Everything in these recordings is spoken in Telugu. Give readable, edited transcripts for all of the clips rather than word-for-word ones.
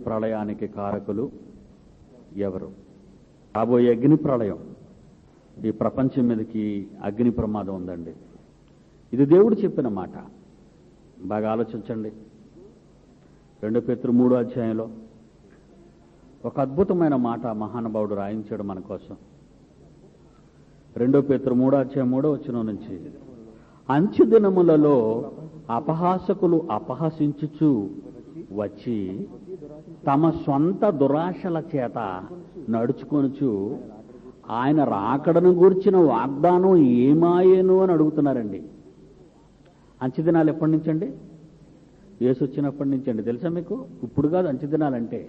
ప్రళయానికి కారకులు ఎవరు? రాబోయే అగ్ని ప్రళయం, ఈ ప్రపంచం మీదకి అగ్ని ప్రమాదం ఉందండి. ఇది దేవుడు చెప్పిన మాట. బాగా ఆలోచించండి. 2 పేతురు 3వ అధ్యాయంలో ఒక అద్భుతమైన మాట మహానుభావుడు రాయించాడు మన కోసం. 2 పేతురు 3వ అధ్యాయం 3వ వచనం నుంచి, అంత్య దినములలో అపహాసకులు అపహసించుచు వచ్చి తమ సొంత దురాశల చేత నడుచుకొనుచు ఆయన రాకడను గూర్చిన వాగ్దానం ఏమాయేను అని అడుగుతున్నారండి. అంచెదినాలు ఎప్పటి నుంచండి? యేసు వచ్చినప్పటి నుంచండి. తెలుసా మీకు? ఇప్పుడు కాదు అంచెదినాలంటే.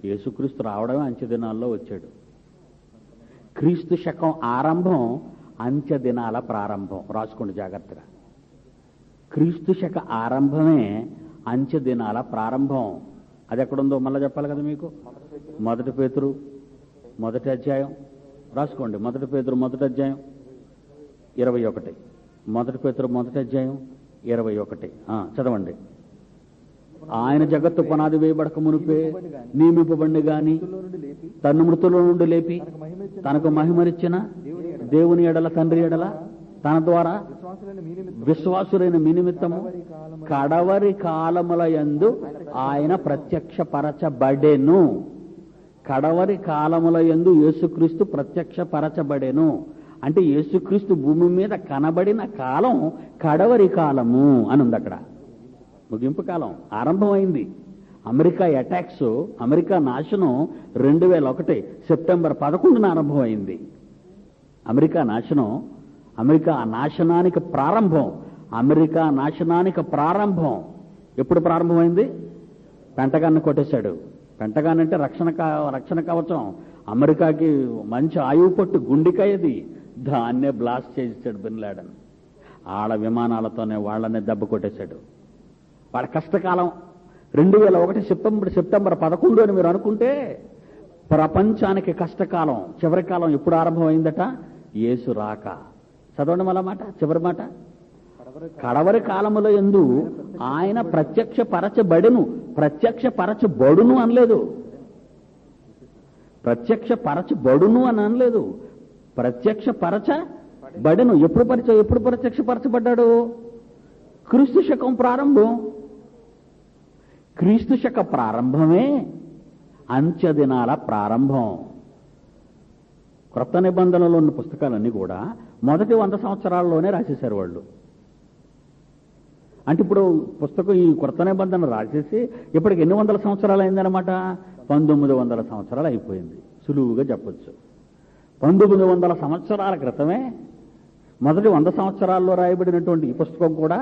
యేసుక్రీస్తు రావడమే అంచెదినాల్లో వచ్చాడు. క్రీస్తు శకం ఆరంభం అంచెదినాల ప్రారంభం. రాసుకోండి జాగ్రత్తగా. క్రీస్తు శక ఆరంభమే అంచెదినాల ప్రారంభం. అది ఎక్కడుందో మళ్ళీ చెప్పాలి కదా మీకు. 1 పేతురు 1వ అధ్యాయం రాసుకోండి. 1 పేతురు 1వ అధ్యాయం 21. 1 పేతురు 1వ అధ్యాయం 21 చదవండి. ఆయన జగత్తు పునాది వేయబడక మునిపే నియమింపబడి గాని తన్ను మృతుల నుండి లేపి తనకు మహిమనిచ్చిన దేవుని ఎడల తండ్రి ఎడల తన ద్వారా విశ్వాసులైన మీ నిమిత్తము కడవరి కాలముల యందు ఆయన ప్రత్యక్షపరచబడెను. కడవరి కాలముల యందు యేసుక్రీస్తు ప్రత్యక్షపరచబడెను అంటే యేసుక్రీస్తు భూమి మీద కనబడిన కాలం కడవరి కాలము అని ఉంది. అక్కడ ముగింపు కాలం ఆరంభమైంది. అమెరికా అటాక్స్, అమెరికా నాశనం 2001 సెప్టెంబర్ 11న ఆరంభమైంది. అమెరికా నాశనం, అమెరికా నాశనానికి ప్రారంభం. అమెరికా నాశనానికి ప్రారంభం ఎప్పుడు ప్రారంభమైంది? పెంటగాన్ని కొట్టేశాడు. పెంటగాన్ అంటే రక్షణ కవచం. అమెరికాకి మంచి ఆయువు పట్టు, గుండెకాయది. దాన్నే బ్లాస్ట్ చేసేసాడు బిన్ లాడెన్. ఆడ విమానాలతోనే వాళ్ళనే దెబ్బ కొట్టేశాడు. వాళ్ళ కష్టకాలం 2001 సెప్టెంబర్ 11 అని మీరు అనుకుంటే ప్రపంచానికి కష్టకాలం, చివరి కాలం ఎప్పుడు ఆరంభమైందట? యేసు రాక. చదవండి మళ్ళా మాట, చివరి మాట. కడవరి కాలముల యందు ఆయన ప్రత్యక్షపరచబడెను. ప్రత్యక్షపరచబడును అనలేదు. ప్రత్యక్షపరచబడును అని అనలేదు. ప్రత్యక్షపరచబడెను. ఎప్పుడు ప్రత్యక్షపరచబడ్డాడు? క్రీస్తు శకం ప్రారంభం. క్రీస్తు శక ప్రారంభమే అంత్యదినాల ప్రారంభం. క్రొత్త నిబంధనలో ఉన్న పుస్తకాలన్నీ కూడా మొదటి 100 సంవత్సరాల్లోనే రాసేశారు వాళ్ళు. అంటే ఇప్పుడు పుస్తకం ఈ క్రొత్త నిబంధన రాసేసి ఇప్పటికి ఎన్ని వందల సంవత్సరాలు అయిందనమాట? 1900 సంవత్సరాలు అయిపోయింది. సులువుగా చెప్పొచ్చు. 1900 సంవత్సరాల క్రితమే మొదటి 100 సంవత్సరాల్లో రాయబడినటువంటి ఈ పుస్తకం కూడా,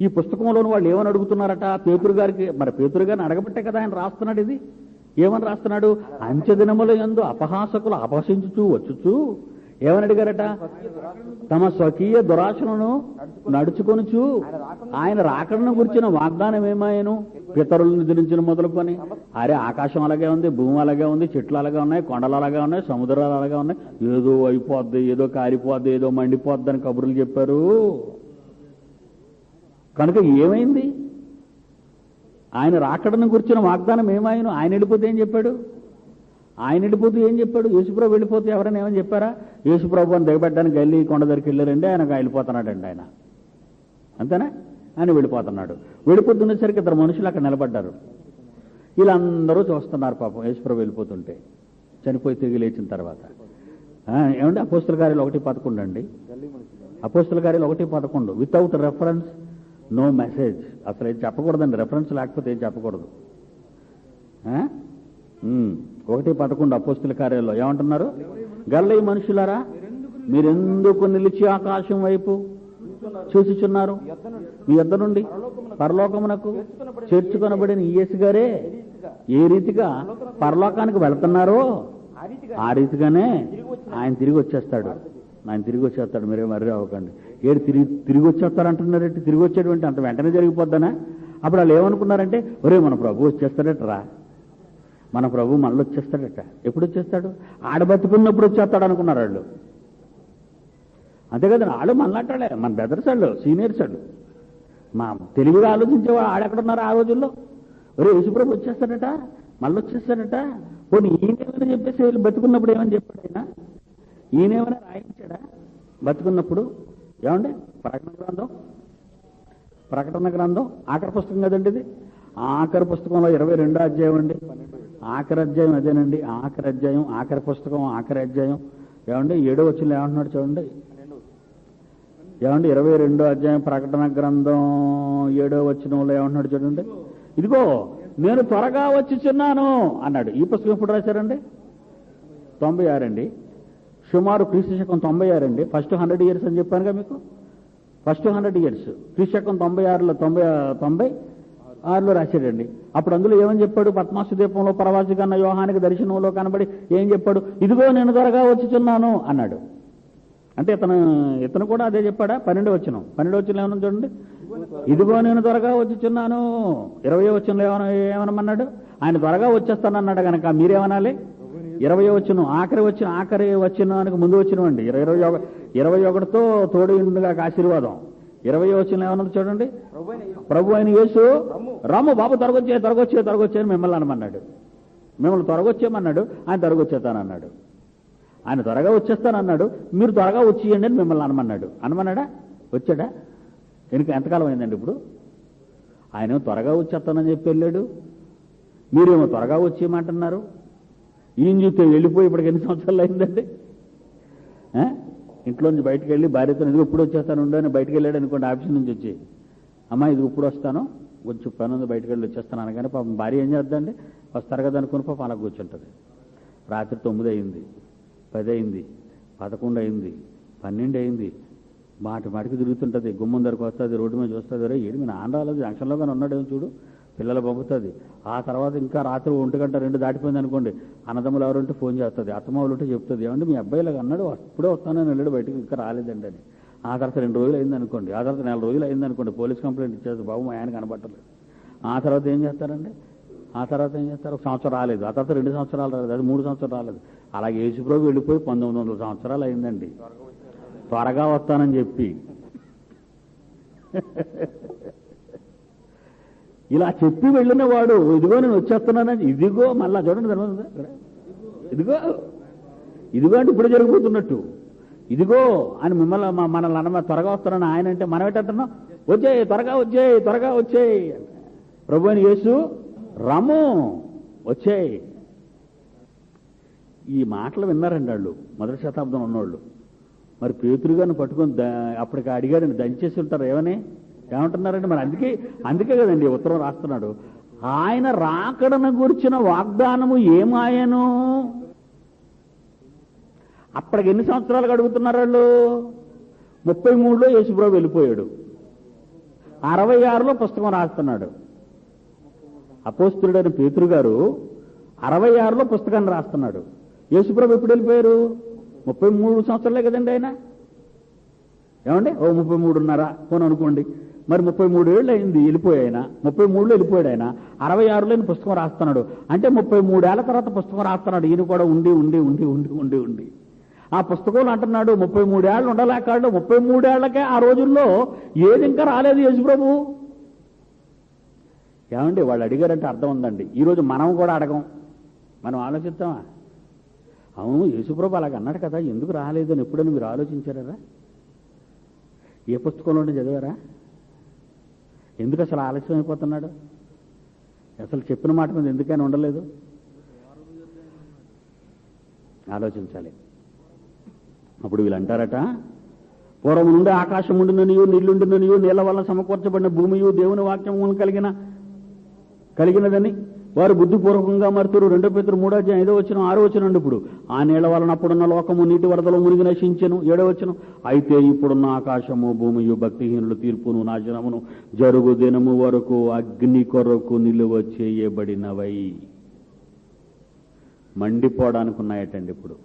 ఈ పుస్తకంలోని వాళ్ళు ఏమని అడుగుతున్నారట? పేతురు గారికి, మరి పేతురు గారిని అడగబట్టే కదా ఆయన రాస్తున్నాడు. ఇది ఏమని రాస్తున్నాడు? అంచెదినముల యందు అపహాసకులు అపహసించుచూ వచ్చుచూ ఏమని అడిగారట? తమ స్వకీయ దురాశలను నడుచుకొనుచు ఆయన రాకడను గురించిన వాగ్దానం ఏమాయను? పితరులను దించిన మొదలుకొని, అరే ఆకాశం అలాగే ఉంది, భూమి అలాగే ఉంది, చెట్లు అలాగే ఉన్నాయి, కొండలు అలాగే ఉన్నాయి, సముద్రాలు అలాగే ఉన్నాయి, ఏదో అయిపోద్ది, ఏదో కాలిపోద్ది, ఏదో మండిపోద్ది అని కబుర్లు చెప్పారు. కనుక ఏమైంది? ఆయన రాకడను గురించిన వాగ్దానం ఏమాయను? ఆయన వెళ్ళిపోతే ఏం చెప్పాడు? యేసుప్రభు వెళ్ళిపోతే ఎవరైనా ఏమని చెప్పారా? యేసుప్రభు అని దిగబెట్టడానికి గల్లీ కొండ దగ్గరికి వెళ్ళారండి, ఆయన వెళ్ళిపోతున్నాడండి. ఆయన అంతేనా? ఆయన వెళ్ళిపోతున్నసరికి 2 మనుషులు అక్కడ నిలబడ్డారు. వీళ్ళందరూ చూస్తున్నారు పాపం యేసుప్రభు వెళ్ళిపోతుంటే, చనిపోయి తిరిగి లేచిన తర్వాత. ఏమంటే అపోస్తల కార్యాలు 1:11 అండి. అపోస్తల కార్యాలు 1:11 వితౌట్ రెఫరెన్స్ నో మెసేజ్. అసలు ఏం చెప్పకూడదండి, రెఫరెన్స్ లేకపోతే ఏం చెప్పకూడదు. 1:11 అపోస్తల కార్యాల్లో ఏమంటున్నారు? గల్లీ మనుషులారా, మీరెందుకు నిలిచి ఆకాశం వైపు చూచుచున్నారు? మీ యొద్ద నుండి పరలోకమునకు చేర్చుకొనబడిన యేసు గారే ఏ రీతిగా పరలోకానికి వెళుతున్నారో ఆ రీతిగానే ఆయన తిరిగి వచ్చేస్తాడు. మీరేం మర్రి అవ్వకండి. ఏడు తిరిగి వచ్చేస్తారంటున్నారంటే, తిరిగి వచ్చేటువంటి అంత వెంటనే జరిగిపోద్దనా? అప్పుడు వాళ్ళు ఏమనుకున్నారంటే, ఒరే మన ప్రభు వచ్చేస్తాడట్రా, మన ప్రభు మనలో వచ్చేస్తాడట. ఎప్పుడు వచ్చేస్తాడు? ఆడబతుకున్నప్పుడు వచ్చేస్తాడు అనుకున్నారు వాళ్ళు. అంతే కదా, వాళ్ళు మనలాంటాడే, మన బ్రదర్స్ వాళ్ళు, సీనియర్స్ వాళ్ళు. మా తెలివిగా ఆలోచించేవాడు ఆడెక్కడున్నారు ఆ రోజుల్లో? ఒరే యేసుప్రభు వచ్చేస్తాడట, మళ్ళీ వచ్చేస్తాడట, పోనీ ఈయనేమైనా చెప్పేసి వీళ్ళు బతుకున్నప్పుడు ఏమని చెప్పాడు ఆయన? ఈయనేమైనా రాయించాడా బతుకున్నప్పుడు? ఏమండి ప్రకటన గ్రంథం ఆఖరి పుస్తకం కదండి ఇది. ఆఖరి పుస్తకంలో 22వ అధ్యాయం అండి, ఆఖరి అధ్యాయం అదేనండి, ఆఖరి అధ్యాయం, ఆఖరి పుస్తకం, ఆఖరి అధ్యాయం. ఏమండి 7వ వచనంలో ఏమంటున్నాడు చూడండి. ఏమండి 22వ అధ్యాయం ప్రకటన గ్రంథం 7వ వచనంలో ఏమంటున్నాడు చూడండి. ఇదిగో నేను త్వరగా వచ్చుచున్నాను అన్నాడు. ఈ పుస్తకం ఎప్పుడు రాశారండి? 96 అండి. సుమారు క్రీస్తుశకం 96 అండి. ఫస్ట్ 100 years అని చెప్పానుగా మీకు. First 100 years క్రీస్తుశకం 96లో రాశాడండి. అప్పుడు అందులో ఏమని చెప్పాడు? పద్మాసు దీపంలో ప్రవాసి కన్న యోహానికి దర్శనంలో కనబడి ఏం చెప్పాడు? ఇదిగో నేను త్వరగా వచ్చుచున్నాను అన్నాడు. అంటే ఇతను కూడా అదే చెప్పాడా? 12వ వచనం ఏమన్నా చూడండి. ఇదిగో నేను త్వరగా వచ్చుచున్నాను. 20వ వచనంలో ఏమనమన్నాడు? ఆయన త్వరగా వచ్చేస్తానన్నాడు కనుక మీరేమనాలి? 20వ వచనం ఆఖరి వచనానికి ముందు వచ్చినవండి. 21తో తోడు ఉండుగా ఆశీర్వాదం. 20వ వచనం ఏమన్నది చూడండి. ప్రభు అయిన యేసు రాము బాబు త్వరగొచ్చే మిమ్మల్ని అనమన్నాడు. మిమ్మల్ని త్వరగొచ్చేయమన్నాడు. ఆయన త్వరగొచ్చేస్తానన్నాడు. ఆయన త్వరగా వచ్చేస్తానన్నాడు. మీరు త్వరగా వచ్చేయండి అని మిమ్మల్ని అనమన్నాడా? వచ్చాడా? ఎంతకాలం అయిందండి ఇప్పుడు? ఆయన త్వరగా వచ్చేస్తానని చెప్పి వెళ్ళాడు, మీరేమో త్వరగా వచ్చేయమంటున్నారు. ఈయన చూస్తే వెళ్ళిపోయి ఇప్పటికి ఎన్ని సంవత్సరాలు అయిందండి? ఇంట్లోంచి బయటకు వెళ్ళి భార్యతో ఇదిగో ఇప్పుడు వచ్చేస్తాను ఉండని బయటకు వెళ్ళాడు అనుకోండి, ఆఫీస్ నుంచి వచ్చి, అమ్మా ఇది ఇప్పుడు వస్తాను కొంచెం పని ఉంది బయటకు వెళ్ళి వచ్చేస్తాను అనగానే పాపం భార్య ఏం చేద్దండి? వస్తారు కదా అనుకుని పాపం అలా కూర్చుంటుంది. రాత్రి 9 అయింది, 10 అయింది, 11 అయింది, 12 అయింది. మాటికి తిరుగుతుంటుంది. గుమ్మం దగ్గరకు వస్తుంది, రోడ్డు మీద చూస్తుంది. రే ఏడు మీ నాన్న రాలేదు, జంక్షన్లో కానీ ఉన్నాడేమో చూడు, పిల్లలు పంపుతుంది. ఆ తర్వాత ఇంకా రాత్రి 1 గంట 2 దాటిపోయింది అనుకోండి, అన్నదమ్ములు ఎవరుంటే ఫోన్ చేస్తుంది, అత్తమావులు ఉంటే చెప్తుంది, ఏమంటే మీ అబ్బాయి ఇలాగ అన్నాడు, ఇప్పుడే వస్తానని వెళ్ళాడు బయటకు, ఇంకా రాలేదండి అని. ఆ తర్వాత 2 రోజులు అయింది అనుకోండి, ఆ తర్వాత 4 రోజులు అయింది అనుకోండి, పోలీస్ కంప్లైంట్ ఇచ్చేది, బాబు మా ఆయన కనబట్టలేదు. ఆ తర్వాత ఏం చేస్తారండి? ఆ తర్వాత ఏం చేస్తారు? 1 సంవత్సరం రాలేదు, ఆ తర్వాత 2 సంవత్సరాలు రాలేదు, అది 3 సంవత్సరాలు రాలేదు. అలాగే యేసుప్రభు వెళ్ళిపోయి 1900 సంవత్సరాలు అయిందండి త్వరగా వస్తానని చెప్పి. ఇలా చెప్పి వెళ్ళిన వాడు ఇదిగో నేను వచ్చేస్తున్నానని, ఇదిగో మళ్ళా చూడండి తర్వాత ఇదిగో అంటే ఇప్పుడు జరిగిపోతున్నట్టు, ఇదిగో అని మనల్ని అన్న త్వరగా వస్తానని ఆయన అంటే మనం ఏంటంటున్నాం? వచ్చేయి త్వరగా వచ్చేయి. ప్రభు అని యేసు రమ్ము వచ్చేయి. ఈ మాటలు విన్నారండి వాళ్ళు, మొదటి శతాబ్దం ఉన్నవాళ్ళు. మరి పేతురు గారిని పట్టుకొని అప్పటికి అడిగాడని దంచేసి ఉంటారు. ఏమంటున్నారండి? మరి అందుకే కదండి ఉత్తరం రాస్తున్నాడు. ఆయన రాకడను గురించిన వాగ్దానము ఏమాయను? అప్పటికి ఎన్ని సంవత్సరాలు అడుగుతున్నారు వాళ్ళు? 33లో యేసుప్రభు వెళ్ళిపోయాడు, 66లో పుస్తకం రాస్తున్నాడు. అపోస్తలుడైన పేతురు గారు 66లో పుస్తకాన్ని రాస్తున్నాడు. యేసుప్రభు ఎప్పుడు వెళ్ళిపోయారు? 33 సంవత్సరాలే కదండి ఆయన. ఏమండి? 33.5 పోను అనుకోండి. మరి 33 ఏళ్ళు అయింది వెళ్ళిపోయి ఆయన. 33లో వెళ్ళిపోయాడు ఆయన, 66లో పుస్తకం రాస్తున్నాడు. అంటే 33 ఏళ్ల తర్వాత పుస్తకం రాస్తున్నాడు. ఈయన కూడా ఉండి ఆ పుస్తకంలో అంటున్నాడు 33 ఏళ్ళు ఉండలేకాడు. 33 ఏళ్లకే ఆ రోజుల్లో ఏది ఇంకా రాలేదు యేసుప్రభు. ఏమండి? వాళ్ళు అడిగారంటే అర్థం ఉందండి. ఈరోజు మనం కూడా అడగం, మనం ఆలోచిస్తామా? అవును యేసుప్రభు అలాగ అన్నాడు కదా, ఎందుకు రాలేదు అని ఎప్పుడైనా మీరు ఆలోచించారా? ఏ పుస్తకంలోనే చదివారా? ఎందుకు అసలు ఆలస్యం అయిపోతున్నాడు? అసలు చెప్పిన మాట మీద ఎందుకైనా ఉండలేదు? ఆలోచించాలి. అప్పుడు వీళ్ళు అంటారట, పూర్వం నుండి ఆకాశం ఉండిననియో నీళ్లుండిననియో నీళ్ల వల్ల సమకూర్చబడిన భూమియు దేవుని వాక్యము కలిగినదని వారు బుద్ధిపూర్వకంగా మరుతురు. 2 Peter 3:5-6 ఇప్పుడు ఆ నీళ్ల వలన అప్పుడున్న లోకము నీటి వరదలో మునిగి నశించెను. 7 అయితే ఇప్పుడున్న ఆకాశము భూమియు భక్తిహీనులు తీర్పును నాశనమును జరుగు దినము వరకు అగ్ని కొరకు నిలువ చేయబడినవై. మండిపోవడానికి ఉన్నాయటండి. ఇప్పుడు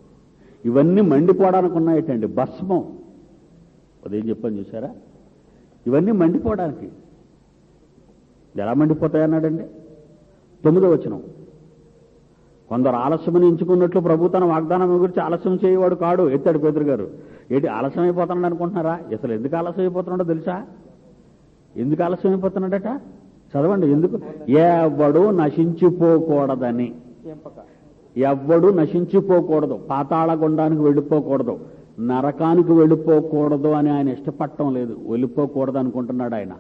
ఇవన్నీ మండిపోవడానికి ఉన్నాయటండి. భస్మం అదేం చెప్పని చూసారా? ఇవన్నీ మండిపోవడానికి. ఎలా మండిపోతాయన్నాడండి? 9 కొందరు ఆలస్యమని ఎంచుకున్నట్లు ప్రభు తన వాగ్దానం గురించి ఆలస్యం చేయవాడు కాడు. ఎత్తాడు పేతురు గారు. ఏంటి ఆలస్యం అయిపోతున్నాడు అనుకుంటున్నారా? అసలు ఎందుకు ఆలస్యం అయిపోతున్నాడో తెలుసా? ఎందుకు ఆలస్యం అయిపోతున్నాడట? చదవండి. ఎందుకు? ఎవడు నశించిపోకూడదని. ఎవ్వడు నశించిపోకూడదు, పాతాళ గుండానికి వెళ్ళిపోకూడదు, నరకానికి వెళ్ళిపోకూడదు అని ఆయన ఇష్టపడటం లేదు. వెళ్ళిపోకూడదు అనుకుంటున్నాడు ఆయన.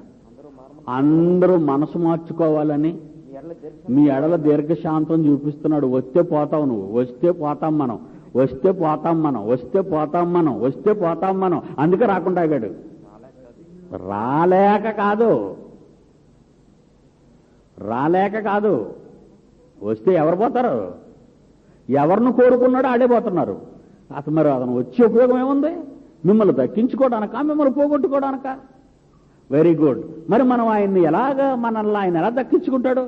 అందరూ మనసు మార్చుకోవాలని మీ ఎడల దీర్ఘశాంతం చూపిస్తున్నాడు. వస్తే పోతావు నువ్వు, వస్తే పోతాం మనం, వస్తే పోతాం మనం, వస్తే పోతాం మనం, వస్తే పోతాం మనం. అందుకే రాకుండా ఆగాడు. రాలేక కాదు, రాలేక కాదు. వస్తే ఎవరు పోతారు? ఎవరిని కోరుకున్నాడో ఆడే పోతున్నారు. అసలు మరి అతను వచ్చే ఉపయోగం ఏముంది? మిమ్మల్ని దక్కించుకోవడానికా, మిమ్మల్ని పోగొట్టుకోవడానికా? Very good. మరి మనం ఆయన్ని మనల్ని ఆయన ఎలా దక్కించుకుంటాడు?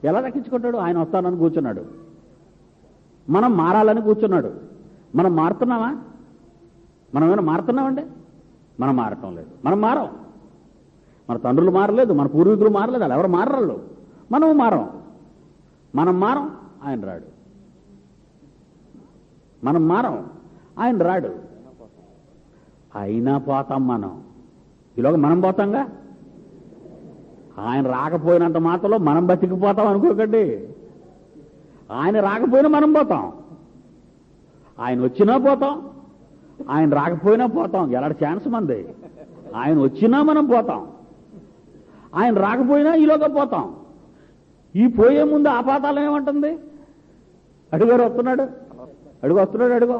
ఎలా దక్కించుకుంటాడు? ఆయన వస్తానని కూర్చున్నాడు, మనం మారాలని కూర్చున్నాడు. మనం మారుతున్నామా? మనం ఏమైనా మారుతున్నామండి? మనం మారటం లేదు. మనం మారం. మన తండ్రులు మారలేదు, మన పూర్వీకులు మారలేదు, వాళ్ళు ఎవరు మారరు. మనం మారం. మనం మారం, ఆయన రాడు. మనం మారం, ఆయన రాడు. అయినా పోతాం మనం. ఈలోగా మనం పోతాంగా. ఆయన రాకపోయినంత మాత్రంలో మనం బతికిపోతాం అనుకోకండి. ఆయన రాకపోయినా మనం పోతాం, ఆయన వచ్చినా పోతాం, ఆయన రాకపోయినా పోతాం. ఎలాంటి ఛాన్స్ మంది? ఆయన వచ్చినా మనం పోతాం, ఆయన రాకపోయినా ఈలోగా పోతాం. ఈ పోయే ముందు ఆపాతాలం ఏమంటుంది? అడుగారు వస్తున్నాడు, అడుగు వస్తున్నాడు, అడుగు.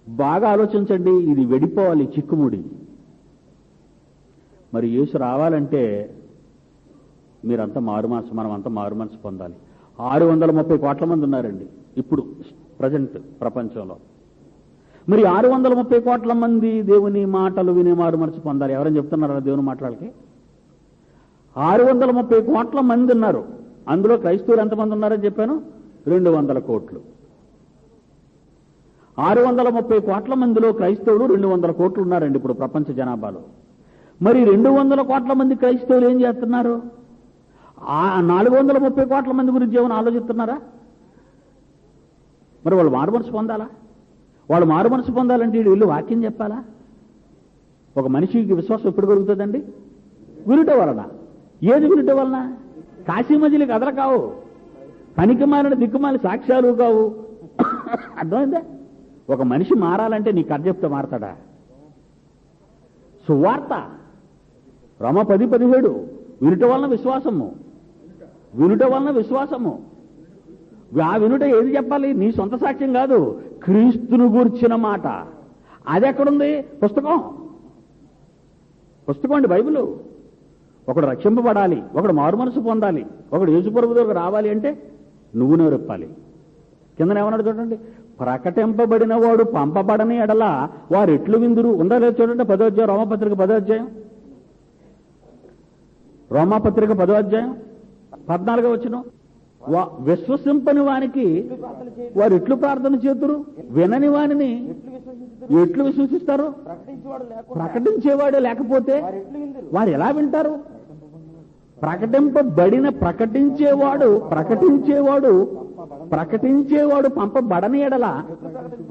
బాగా ఆలోచించండి. ఇది వెడిపోవాలి, చిక్కుముడి. మరి యేసు రావాలంటే మీరంతా మారుమనసు, మనమంతా మారుమనసు పొందాలి. 630 కోట్ల మంది ఉన్నారండి ఇప్పుడు ప్రజెంట్ ప్రపంచంలో. మరి 630 కోట్ల మంది దేవుని మాటలు వినే మారుమనసు పొందాలి. ఎవరైనా చెప్తున్నారా దేవుని మాటలకి? 630 కోట్ల మంది ఉన్నారు. అందులో క్రైస్తవులు ఎంతమంది ఉన్నారని చెప్పాను? 200 కోట్లు. 630 కోట్ల మందిలో క్రైస్తవులు 200 కోట్లు ఉన్నారండి ఇప్పుడు ప్రపంచ జనాభాలో. మరి 200 కోట్ల మంది క్రైస్తవులు ఏం చేస్తున్నారు? 430 కోట్ల మంది గురించి ఏమైనా ఆలోచిస్తున్నారా? మరి వాళ్ళు మారుమనసు పొందాలా? వాళ్ళు మారుమనసు పొందాలంటే వీళ్ళు వాక్యం చెప్పాలా? ఒక మనిషికి విశ్వాసం ఎప్పుడు కలుగుతుందండి? వినుట వలన. ఏది వినుట వలన? కాశీ మజిలీ కథలు కావు, పనికి మారిన దిక్కుమాలి సాక్ష్యాలు కావు. అర్థమైందే? ఒక మనిషి మారాలంటే నీ కథ చెప్తే మారతాడా? సువార్త రమ 10:17 వినుట వలన విశ్వాసము, వినుట వలన విశ్వాసము. ఆ వినుట ఏది చెప్పాలి? నీ సొంత సాక్ష్యం కాదు, క్రీస్తును గూర్చిన మాట. అది ఎక్కడుంది? పుస్తకం. పుస్తకం అండి బైబిలు. ఒకడు రక్షింపబడాలి, ఒకడు మారుమనసు పొందాలి, ఒకడు యేసుప్రభు దగ్గరకు రావాలి అంటే నువ్వు నెవరెప్పాలి. కిందనేమన్నాడు చూడండి, ప్రకటింపబడిన వాడు పంపబడని ఎడల వారు ఎట్లు విందురు. ఉందా లేదు చూడండి. 10వ అధ్యాయం రోమాపత్రిక 10వ అధ్యాయం, రోమాపత్రిక 10వ అధ్యాయం 14వ వచనం. విశ్వసింపని వానికి వారు ఎట్లు ప్రార్థన చేతురు, వినని వానిని ఎట్లు విశ్వసిస్తారు? ప్రకటించేవాడు లేకపోతే వారు ఎలా వింటారు? ప్రకటించేవాడు పంపబడని ఎడల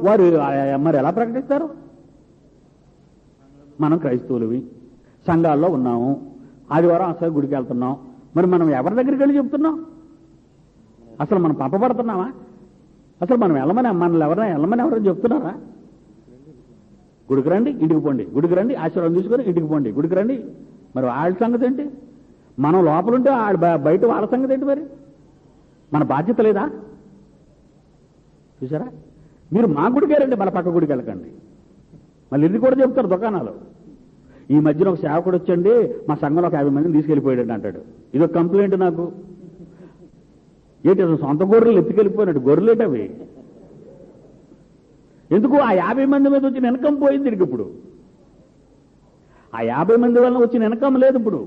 వారు మరి ఎలా ప్రకటిస్తారు? మనం క్రైస్తవులవి, సంఘాల్లో ఉన్నాము, ఆదివారం అసలు గుడికి వెళ్తున్నాం. మరి మనం ఎవరి దగ్గరికి వెళ్ళి చెప్తున్నాం? అసలు మనం పంపబడుతున్నామా? అసలు మనం మనల్ని ఎవరైనా చెప్తున్నారా? గుడికి రండి, ఇంటికి పోండి, గుడికి రండి, ఆశీర్వాదం తీసుకొని ఇంటికి పోండి, గుడికి రండి. మరి వాళ్ళ సంగతి ఏంటి? మనం లోపలుంటే బయట వాళ్ళ సంగతి ఏంటి? మరి మన బాధ్యత లేదా? చూసారా? మీరు మా గుడికే రండి, మన పక్క గుడికి వెళ్ళకండి. మళ్ళీ ఇది కూడా చెప్తారు దుకాణాలు. ఈ మధ్యన ఒక సేవకుడు వచ్చండి, మా సంఘంలో ఒక 50 మందిని తీసుకెళ్ళిపోయాడు అంటాడు. ఇదొక కంప్లైంట్ నాకు. ఏంటి అసలు సొంత గొర్రెలు ఎత్తుకెళ్ళిపోయినట్టు గొర్రెలేట అవి. ఎందుకు? ఆ 50 మంది మీద వచ్చిన ఇన్కమ్ పోయింది ఇక. ఇప్పుడు ఆ 50 మంది వల్ల వచ్చిన ఇన్కమ్ లేదు ఇప్పుడు.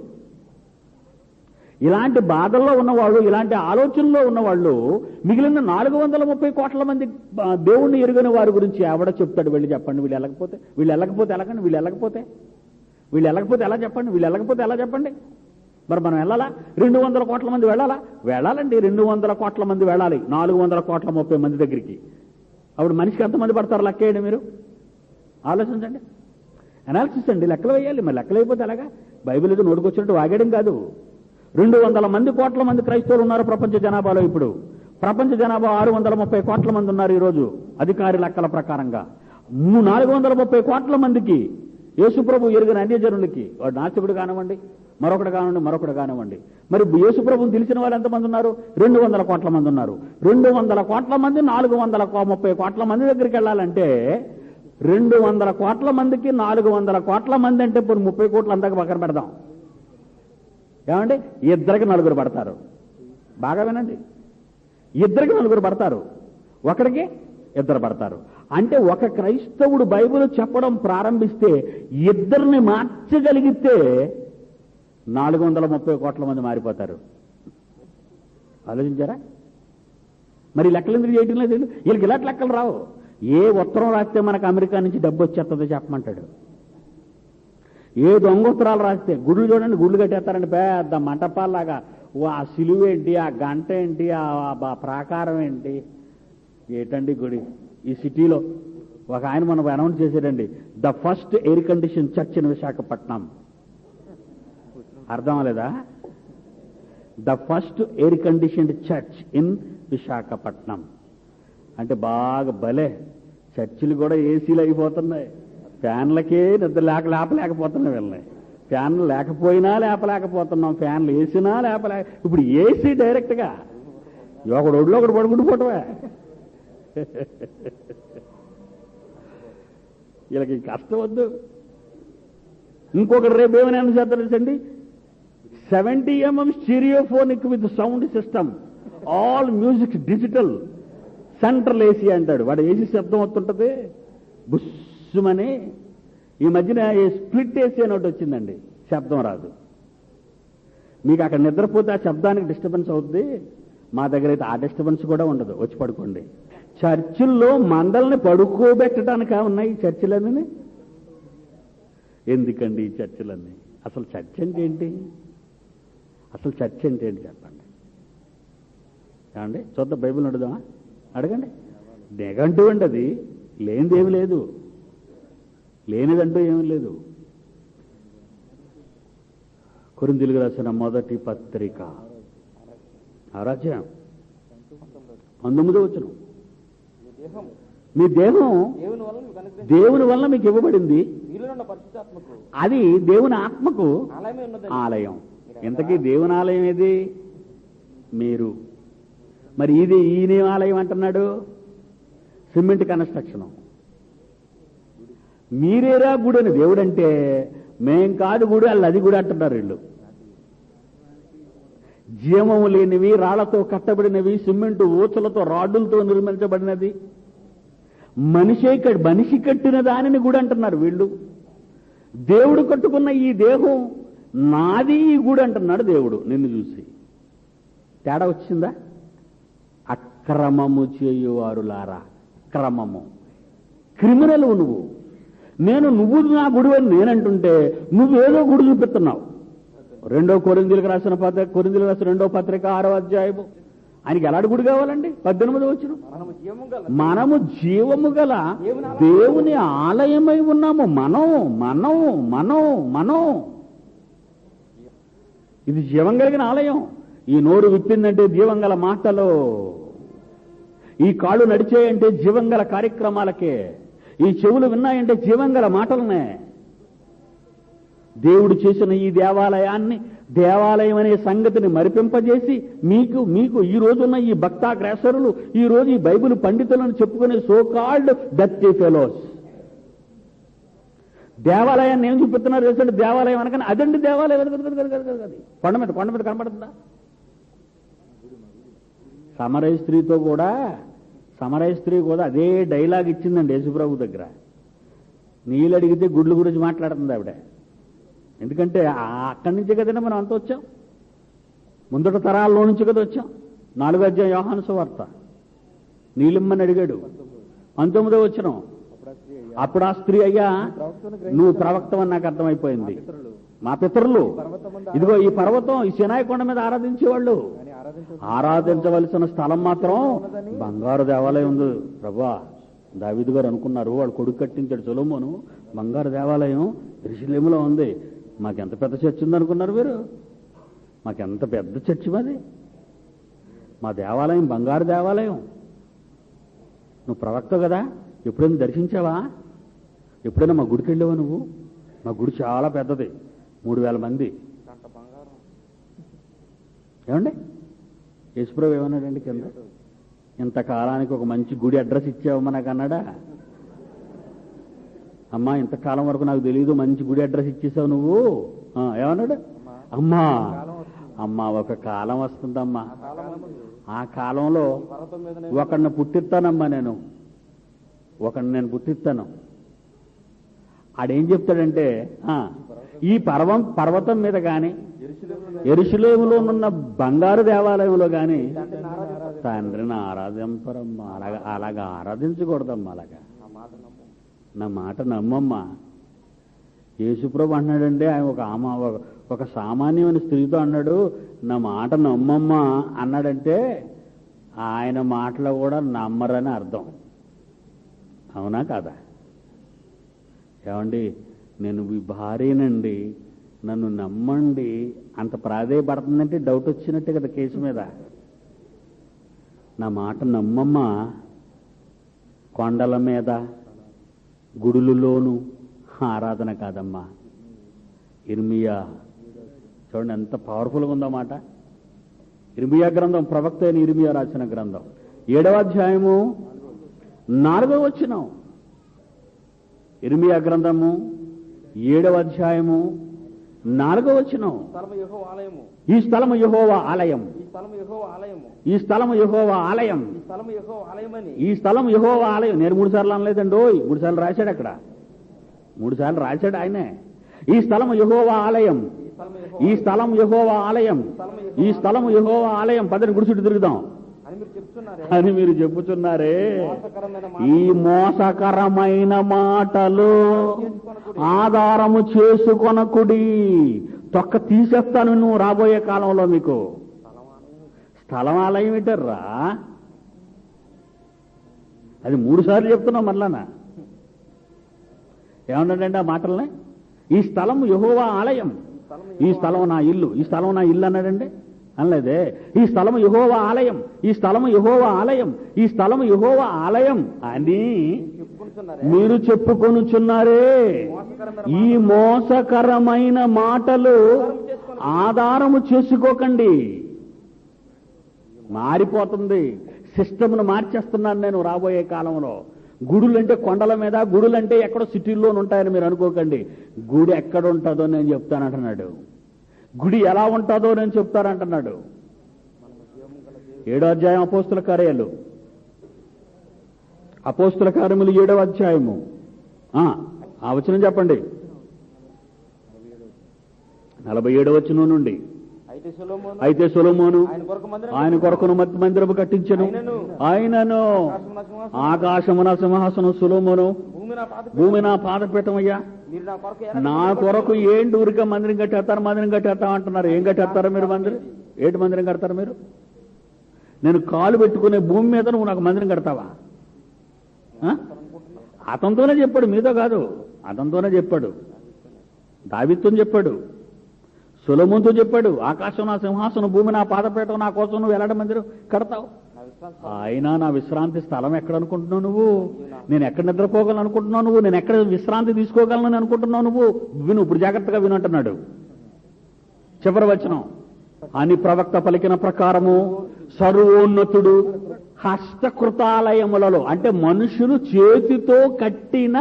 ఇలాంటి బాధల్లో ఉన్నవాళ్ళు, ఇలాంటి ఆలోచనలో ఉన్నవాళ్ళు మిగిలిన 430 కోట్ల మంది దేవుణ్ణి ఎరుగని వారి గురించి ఎవడ చెప్తాడు? వెళ్ళి చెప్పండి. వీళ్ళు వెళ్ళకపోతే ఎలాగండి? వీళ్ళు వెళ్ళకపోతే ఎలా చెప్పండి? వీళ్ళు వెళ్ళకపోతే ఎలా చెప్పండి? మరి మనం వెళ్ళాలా? 200 కోట్ల మంది వెళ్ళాలండి. 200 కోట్ల మంది వెళ్ళాలి 430 మంది దగ్గరికి. అప్పుడు మనిషికి ఎంతమంది పడతారు లెక్కేయండి. మీరు ఆలోచించండి, అనాలిసిస్ అండి, లెక్కలు వేయాలి. మరి లెక్కలు అయిపోతే అలాగా బైబిల్ ఏదో నోటుకొచ్చినట్టు వాగేయడం కాదు. 200 మంది కోట్ల మంది క్రైస్తవులు ఉన్నారు ప్రపంచ జనాభాలో. ఇప్పుడు ప్రపంచ జనాభా 630 కోట్ల మంది ఉన్నారు ఈరోజు అధికారి లెక్కల ప్రకారంగా. 430 కోట్ల మందికి యేసుప్రభు ఎరుగని అన్యజనులకి, వాడు నాస్తికుడు కానివ్వండి, మరొకటి కానివ్వండి, మరి యేసుప్రభుని తెలిసిన వాళ్ళు ఎంతమంది ఉన్నారు? 200 కోట్ల మంది ఉన్నారు. 200 కోట్ల మంది 430 కోట్ల మంది దగ్గరికి వెళ్ళాలంటే 200 కోట్ల మందికి 400 కోట్ల మంది అంటే ఇప్పుడు 30 కోట్లు అందాక పక్కన పెడదాం. ఏమండి? ఇద్దరికి 4 పడతారు. బాగా వినండి, ఇద్దరికి 4 పడతారు, ఒకడికి 2 పడతారు. అంటే ఒక క్రైస్తవుడు బైబిల్ చెప్పడం ప్రారంభిస్తే ఇద్దరిని మార్చగలిగితే 430 కోట్ల మంది మారిపోతారు. ఆలోచించారా? మరి లెక్కలు ఎందుకు చేయటం లేదు? వీళ్ళకి ఇలాంటి లెక్కలు రావు. ఏ ఉత్తరం రాస్తే మనకు అమెరికా నుంచి డబ్బు వచ్చేస్తుందో చెప్పమంటాడు. ఏ దొంగ ఉత్తరాలు రాస్తే, గుళ్ళు చూడండి, గుళ్ళు కట్టేస్తారండి పెద్ద మంటపాల్లాగా. ఆ సిలువ ఏంటి, ఆ గంట ఏంటి, ఆ ప్రాకారం ఏంటి, ఏటండి గుడి. ఈ సిటీలో ఒక ఆయన మనం అనౌన్స్ చేశాడండి, the first air condition church in Visakhapatnam. అర్థం లేదా? The first air conditioned church in Visakhapatnam అంటే బాగా భలే. చర్చిలు కూడా ఏసీలు అయిపోతున్నాయి, ఫ్యాన్లకే నిద్ర లేపలేకపోతున్నాయి వీళ్ళని. ఫ్యాన్లు లేకపోయినా లేపలేకపోతున్నాం, ఫ్యాన్లు వేసినా ఇప్పుడు ఏసీ డైరెక్ట్గా ఒకడు ఒడిలో ఒకడు పడుకుంటూ పోవటమే. వీళ్ళకి కష్టం వద్దు. ఇంకొకటి రేపు ఏమైనా చేద్దాండి, 70 mm stereophonic with sound system, all music digital, central AC అంటాడు. వాడు ఏసీ శబ్దం వస్తుంటది బుస్సుమని. ఈ మధ్యన స్ప్లిట్ ఏసీ అని ఒకటి వచ్చిందండి, శబ్దం రాదు. మీకు అక్కడ నిద్రపోతే ఆ శబ్దానికి డిస్టర్బెన్స్ అవుతుంది. మా దగ్గర అయితే ఆ డిస్టర్బెన్స్ కూడా ఉండదు, వచ్చి పడుకోండి. చర్చిల్లో మందల్ని పడుకోబెట్టడానికా ఉన్నాయి ఈ చర్చిలన్నీ? ఎందుకండి ఈ చర్చిలన్నీ? అసలు చర్చ్ అంటే ఏంటి? చెప్పండి. ఏమండి? చూద్దాం, బైబిల్ అడుగుదామా? అడగండి. నెగంటివ్ అండి, అది లేనిదేమి లేదు, లేనిదంటూ ఏమీ లేదు. కొరింథీయులకు రాసిన మొదటి పత్రిక 6 19వ వచనం. మీ దేహం దేవుని వల్ల మీకు ఇవ్వబడింది, అది దేవుని ఆత్మకు ఆలయం. ఇంతకీ దేవుని ఆలయం ఏది? మీరు. మరి ఈయన ఆలయం అంటున్నాడు, సిమెంట్ కన్స్ట్రక్షన్. మీరేరా గుడి అని దేవుడంటే, మేం కాదు గుడి, వాళ్ళు అది గుడి అంటున్నారు వీళ్ళు. జీవము లేనివి, రాళ్లతో కట్టబడినవి, సిమెంటు ఊచలతో రాడ్డులతో నిర్మించబడినది, మనిషి కట్టిన దానిని గుడి అంటున్నారు వీళ్ళు. దేవుడు కట్టుకున్న ఈ దేహం నాది, ఈ గుడి అంటున్నాడు దేవుడు నిన్ను చూసి. తేడా వచ్చిందా? అక్రమము చేయువారులారా, క్రమము, క్రిమినల్ నువ్వు. నువ్వు నా గుడి అని నేనంటుంటే నువ్వేదో గుడి చూపిస్తున్నావు. కొరింథీయులకు రాసిన 2వ పత్రిక 6వ అధ్యాయము. ఆయనకి ఎలాంటి గుడి కావాలండి? 18వ వచనం. మనము జీవము గల దేవుని ఆలయమై ఉన్నాము. మనం ఇది జీవం కలిగిన ఆలయం. ఈ నోరు విప్పిందంటే జీవం గల మాటలు, ఈ కాళ్ళు నడిచేయంటే జీవం గల కార్యక్రమాలకే, ఈ చెవులు విన్నాయంటే జీవం గల మాటలనే. దేవుడు చేసిన ఈ దేవాలయం అనే సంగతిని మరిపింపజేసి మీకు ఈ రోజున్న ఈ భక్తాగ్రేసరులు, ఈ రోజు ఈ బైబిల్ పండితులను చెప్పుకునే సోకాల్డ్ డర్టీ ఫెలోస్ దేవాలయాన్ని ఏం చూపిస్తున్నారు తెలుసండి? దేవాలయం అనగానే అదండి దేవాలయం, అది కొండ మీద కనపడుతుందా? సమరయ స్త్రీ కూడా అదే డైలాగ్ ఇచ్చిందండి యేసుప్రభు దగ్గర. నీళ్ళు అడిగితే గుడ్ల గురించి మాట్లాడుతుంది ఆవిడ. ఎందుకంటే అక్కడి నుంచే కదండి మనం అంత వచ్చాం, ముందట తరాల్లో నుంచి కదా వచ్చాం. 4వ అధ్యాయం యోహాను సువార్త. నీలిమ్మని అడిగాడు, 19వ వచనం. అప్పుడు ఆ స్త్రీ, అయ్యా నువ్వు ప్రవక్తవని నాకు అర్థమైపోయింది. మా పితరులు ఇదిగో ఈ పర్వతం, ఈ సినాయి కొండ మీద ఆరాధించేవాళ్ళు. ఆరాధించవలసిన స్థలం మాత్రం బంగారు దేవాలయం ఉంది. ప్రభా, దావీదు గారు అనుకున్నారు, వాడు కొడుకు కట్టించాడు సొలొమోను, బంగారు దేవాలయం యెరూషలేములో ఉంది. మాకెంత పెద్ద చర్చ ఉందనుకున్నారు మీరు? మాకెంత పెద్ద చర్చి మాది, మా దేవాలయం బంగారు దేవాలయం. నువ్వు ప్రవక్త కదా, ఎప్పుడైనా దర్శించావా? ఎప్పుడైనా మా గుడికి వెళ్ళావా నువ్వు? మా గుడి చాలా పెద్దది, 3000 మంది. ఏమండి యేసుప్రభు ఏమన్నాడండి కింద? ఇంతకాలానికి ఒక మంచి గుడి అడ్రస్ ఇచ్చావమ్మా నాకు అన్నాడా? అమ్మా ఇంతకాలం వరకు నాకు తెలియదు, మంచి గుడి అడ్రస్ ఇచ్చేసావు నువ్వు. ఏమన్నాడు? అమ్మా అమ్మా ఒక కాలం వస్తుందమ్మా, ఆ కాలంలో ఒకడిని పుట్టిస్తానమ్మా, నేను పుట్టిస్తాను. ఆడేం చెప్తాడంటే, ఈ పర్వతం మీద కానీ యెరూషలేములో ఉన్న బంగారు దేవాలయంలో కానీ తండ్రిని ఆరాధింపరమ్మా. అలాగా ఆరాధించకూడదమ్మా. అలాగా నా మాట నమ్మమ్మా. యేసుప్రభు అన్నాడంటే ఆయన ఒక సామాన్యమైన స్త్రీతో అన్నాడు, నా మాట నమ్మమ్మా అన్నాడంటే ఆయన మాటలో కూడా నమ్మరని అర్థం. అవునా కాదా? ఏమండి నేను మీ భార్యనండి, నన్ను నమ్మండి అంత ప్రాధేయపడుతుందంటే డౌట్ వచ్చినట్టే కదా కేసు మీద. నా మాట నమ్మమ్మా. కొండల మీద గుడులలోనూ ఆరాధన కాదమ్మా. ఇర్మియా చూడండి ఎంత పవర్ఫుల్గా ఉందో మాట. ఇర్మియా గ్రంథం, ప్రవక్త అయిన ఇర్మియా రాసిన గ్రంథం, 7వ అధ్యాయము 4వ వచనం. ఇర్మియా గ్రంథము 7వ అధ్యాయము 4వ వచనం. ఈ స్థలము యెహోవా ఆలయం, ఈ స్థలము యెహోవా ఆలయం, ఈ స్థలం యెహోవా ఆలయం. నేను 3 సార్లు అనలేదండి, 3 సార్లు రాశాడు అక్కడ, 3 సార్లు రాశాడు ఆయనే. ఈ స్థలము యెహోవా ఆలయం, ఈ స్థలం యెహోవా ఆలయం, ఈ స్థలము యెహోవా ఆలయం. పదని గుడి చుట్టూ తిరుగుదాం అని మీరు చెప్పుచున్నారే. ఈ మోసకరమైన మాటలు ఆధారము చేసుకొనకుడి, తొక్క తీసేస్తాను నువ్వు రాబోయే కాలంలో. మీకు స్థలం ఆలయం ఏంటర్రా? అది 3 సార్లు చెప్తున్నావు మళ్ళానా. ఏమన్నాడండి ఆ మాటల్ని? ఈ స్థలం యెహోవా ఆలయం, ఈ స్థలం నా ఇల్లు, ఈ స్థలం నా ఇల్లు అన్నాడండి? అనలేదే. ఈ స్థలము యెహోవా ఆలయం, ఈ స్థలము యెహోవా ఆలయం, ఈ స్థలము యెహోవా ఆలయం అని మీరు చెప్పుకొనుచున్నారే. ఈ మోసకరమైన మాటలు ఆధారము చేసుకోకండి. మారిపోతుంది, సిస్టమ్ను మార్చేస్తున్నాను నేను రాబోయే కాలంలో. గుడులంటే కొండల మీద, గుడులంటే ఎక్కడో సిటీల్లోనే ఉంటాయని మీరు అనుకోకండి. గుడి ఎక్కడ ఉంటుందో నేను చెప్తానంటున్నాడు. గుడి ఎలా ఉంటుందో నేను చెప్తానంటున్నాడు. 7వ అధ్యాయం అపోస్తుల కార్యాలు, అపోస్తుల కార్యములు 7వ అధ్యాయము ఆ వచనం చెప్పండి. 47వ వచనం నుండి. అయితే సొలొమోను ఆయన కొరకును మందిరము కట్టించెను. ఆయనను ఆకాశమున సింహాసనం, సొలొమోను భూమి నా పాదపీఠమయ్యా. నా కొరకు ఏంటి ఊరికే మందిరం కట్టేస్తారు, మందిరం కట్టేస్తాం అంటున్నారు. ఏం కట్టేస్తారా మీరు? మందిరం ఏంటి మందిరం కడతారు మీరు? నేను కాలు పెట్టుకునే భూమి మీద నువ్వు నాకు మందిరం కడతావా? అతనితోనే చెప్పాడు, మీతో కాదు, అతనితోనే చెప్పాడు. దావీదుతో చెప్పాడు, సొలొమోనుతో చెప్పాడు. ఆకాశం నా సింహాసనం, భూమి నా పాదపీఠం, నా కోసం నువ్వు ఎలాంటి మందిరం కడతావు? అయినా నా విశ్రాంతి స్థలం ఎక్కడ అనుకుంటున్నావు నువ్వు? నేను ఎక్కడ నిద్రపోగలను అనుకుంటున్నావు నువ్వు? నేను ఎక్కడ విశ్రాంతి తీసుకోగలను అనుకుంటున్నావు నువ్వు? విను, ఇప్పుడు జాగ్రత్తగా విను అంటున్నాడు. చివరి వచనం. అని ప్రవక్త పలికిన ప్రకారము సర్వోన్నతుడు హస్తకృతాలయములలో, అంటే మనుషులు చేతితో కట్టిన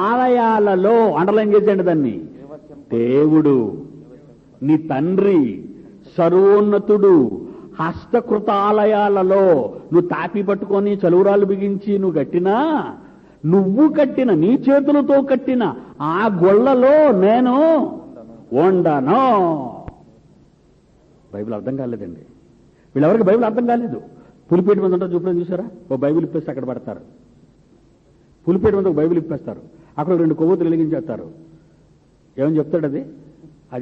ఆలయాలలో, అండర్లైన్ చేయండి దాన్ని, దేవుడు నీ తండ్రి సర్వోన్నతుడు హస్తకృతాలయాలలో నువ్వు తాపి పట్టుకొని చలువురాలు బిగించి నువ్వు కట్టిన నీ చేతులతో కట్టిన ఆ గొళ్ళలో నేను ఉండను. బైబిల్ అర్థం కాలేదండి వీళ్ళెవరికి. బైబిల్ అర్థం కాలేదు. పులిపేట మీద ఉంటారు చూపడం చూసారా? ఓ బైబిల్ ఇప్పేసి అక్కడ పడతారు. పులిపేట మీద ఒక బైబిల్ ఇప్పేస్తారు, అక్కడ 2 కొవ్వొత్తులు వెలిగించేస్తారు. ఏమని చెప్తాడు అది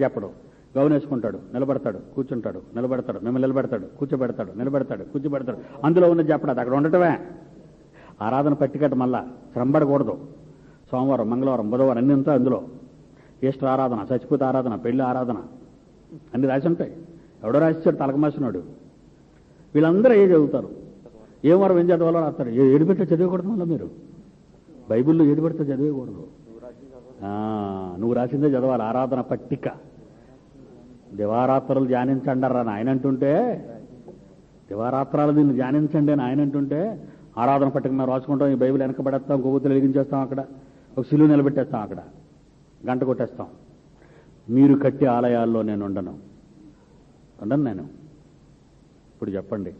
చెప్పడం. గౌన్ వేసుకుంటాడు, నిలబడతాడు, కూర్చుంటాడు, నిలబడతాడు, మిమ్మల్ని నిలబెడతాడు, కూర్చోబెడతాడు, నిలబెడతాడు, కూర్చోబెడతాడు. అందులో ఉన్నది చెప్పడం, అది అక్కడ ఉండటమే. ఆరాధన పట్టికట్ట మళ్ళా శ్రమపడకూడదు. సోమవారం, మంగళవారం, బుధవారం అన్ని ఉంటాయి అందులో. ఈస్టర్ ఆరాధన, చచ్చిపోతే ఆరాధన, పెళ్లి ఆరాధన అన్ని రాసి ఉంటాయి. ఎవడో రాసిచ్చాడు తలకమాసినాడు. వీళ్ళందరూ ఏ చదువుతారు, ఏం వరం ఏం చదవాలో రాస్తారు. ఏడుపెట్ట చదివకూడదు వల్ల మీరు బైబిల్లో ఏడుపెడితే చదివేయకూడదు. నువ్వు రాసిందే చదవాలి. ఆరాధన పట్టిక దివారాత్రులు ధ్యానించండి అని ఆయన అంటుంటే, దివారాత్రాలు దీన్ని ధ్యానించండి అని ఆయన అంటుంటే, ఆరాధన పట్టిక మేము రాసుకుంటాం, ఈ బైబిల్ వెనకబడేస్తాం, కొవ్వొత్తులు వెలిగించేస్తాం, అక్కడ ఒక సిలువ నిలబెట్టేస్తాం, అక్కడ గంట కొట్టేస్తాం. మీరు కట్టే ఆలయాల్లో నేను ఉండను. నేను ఇప్పుడు చెప్పండి,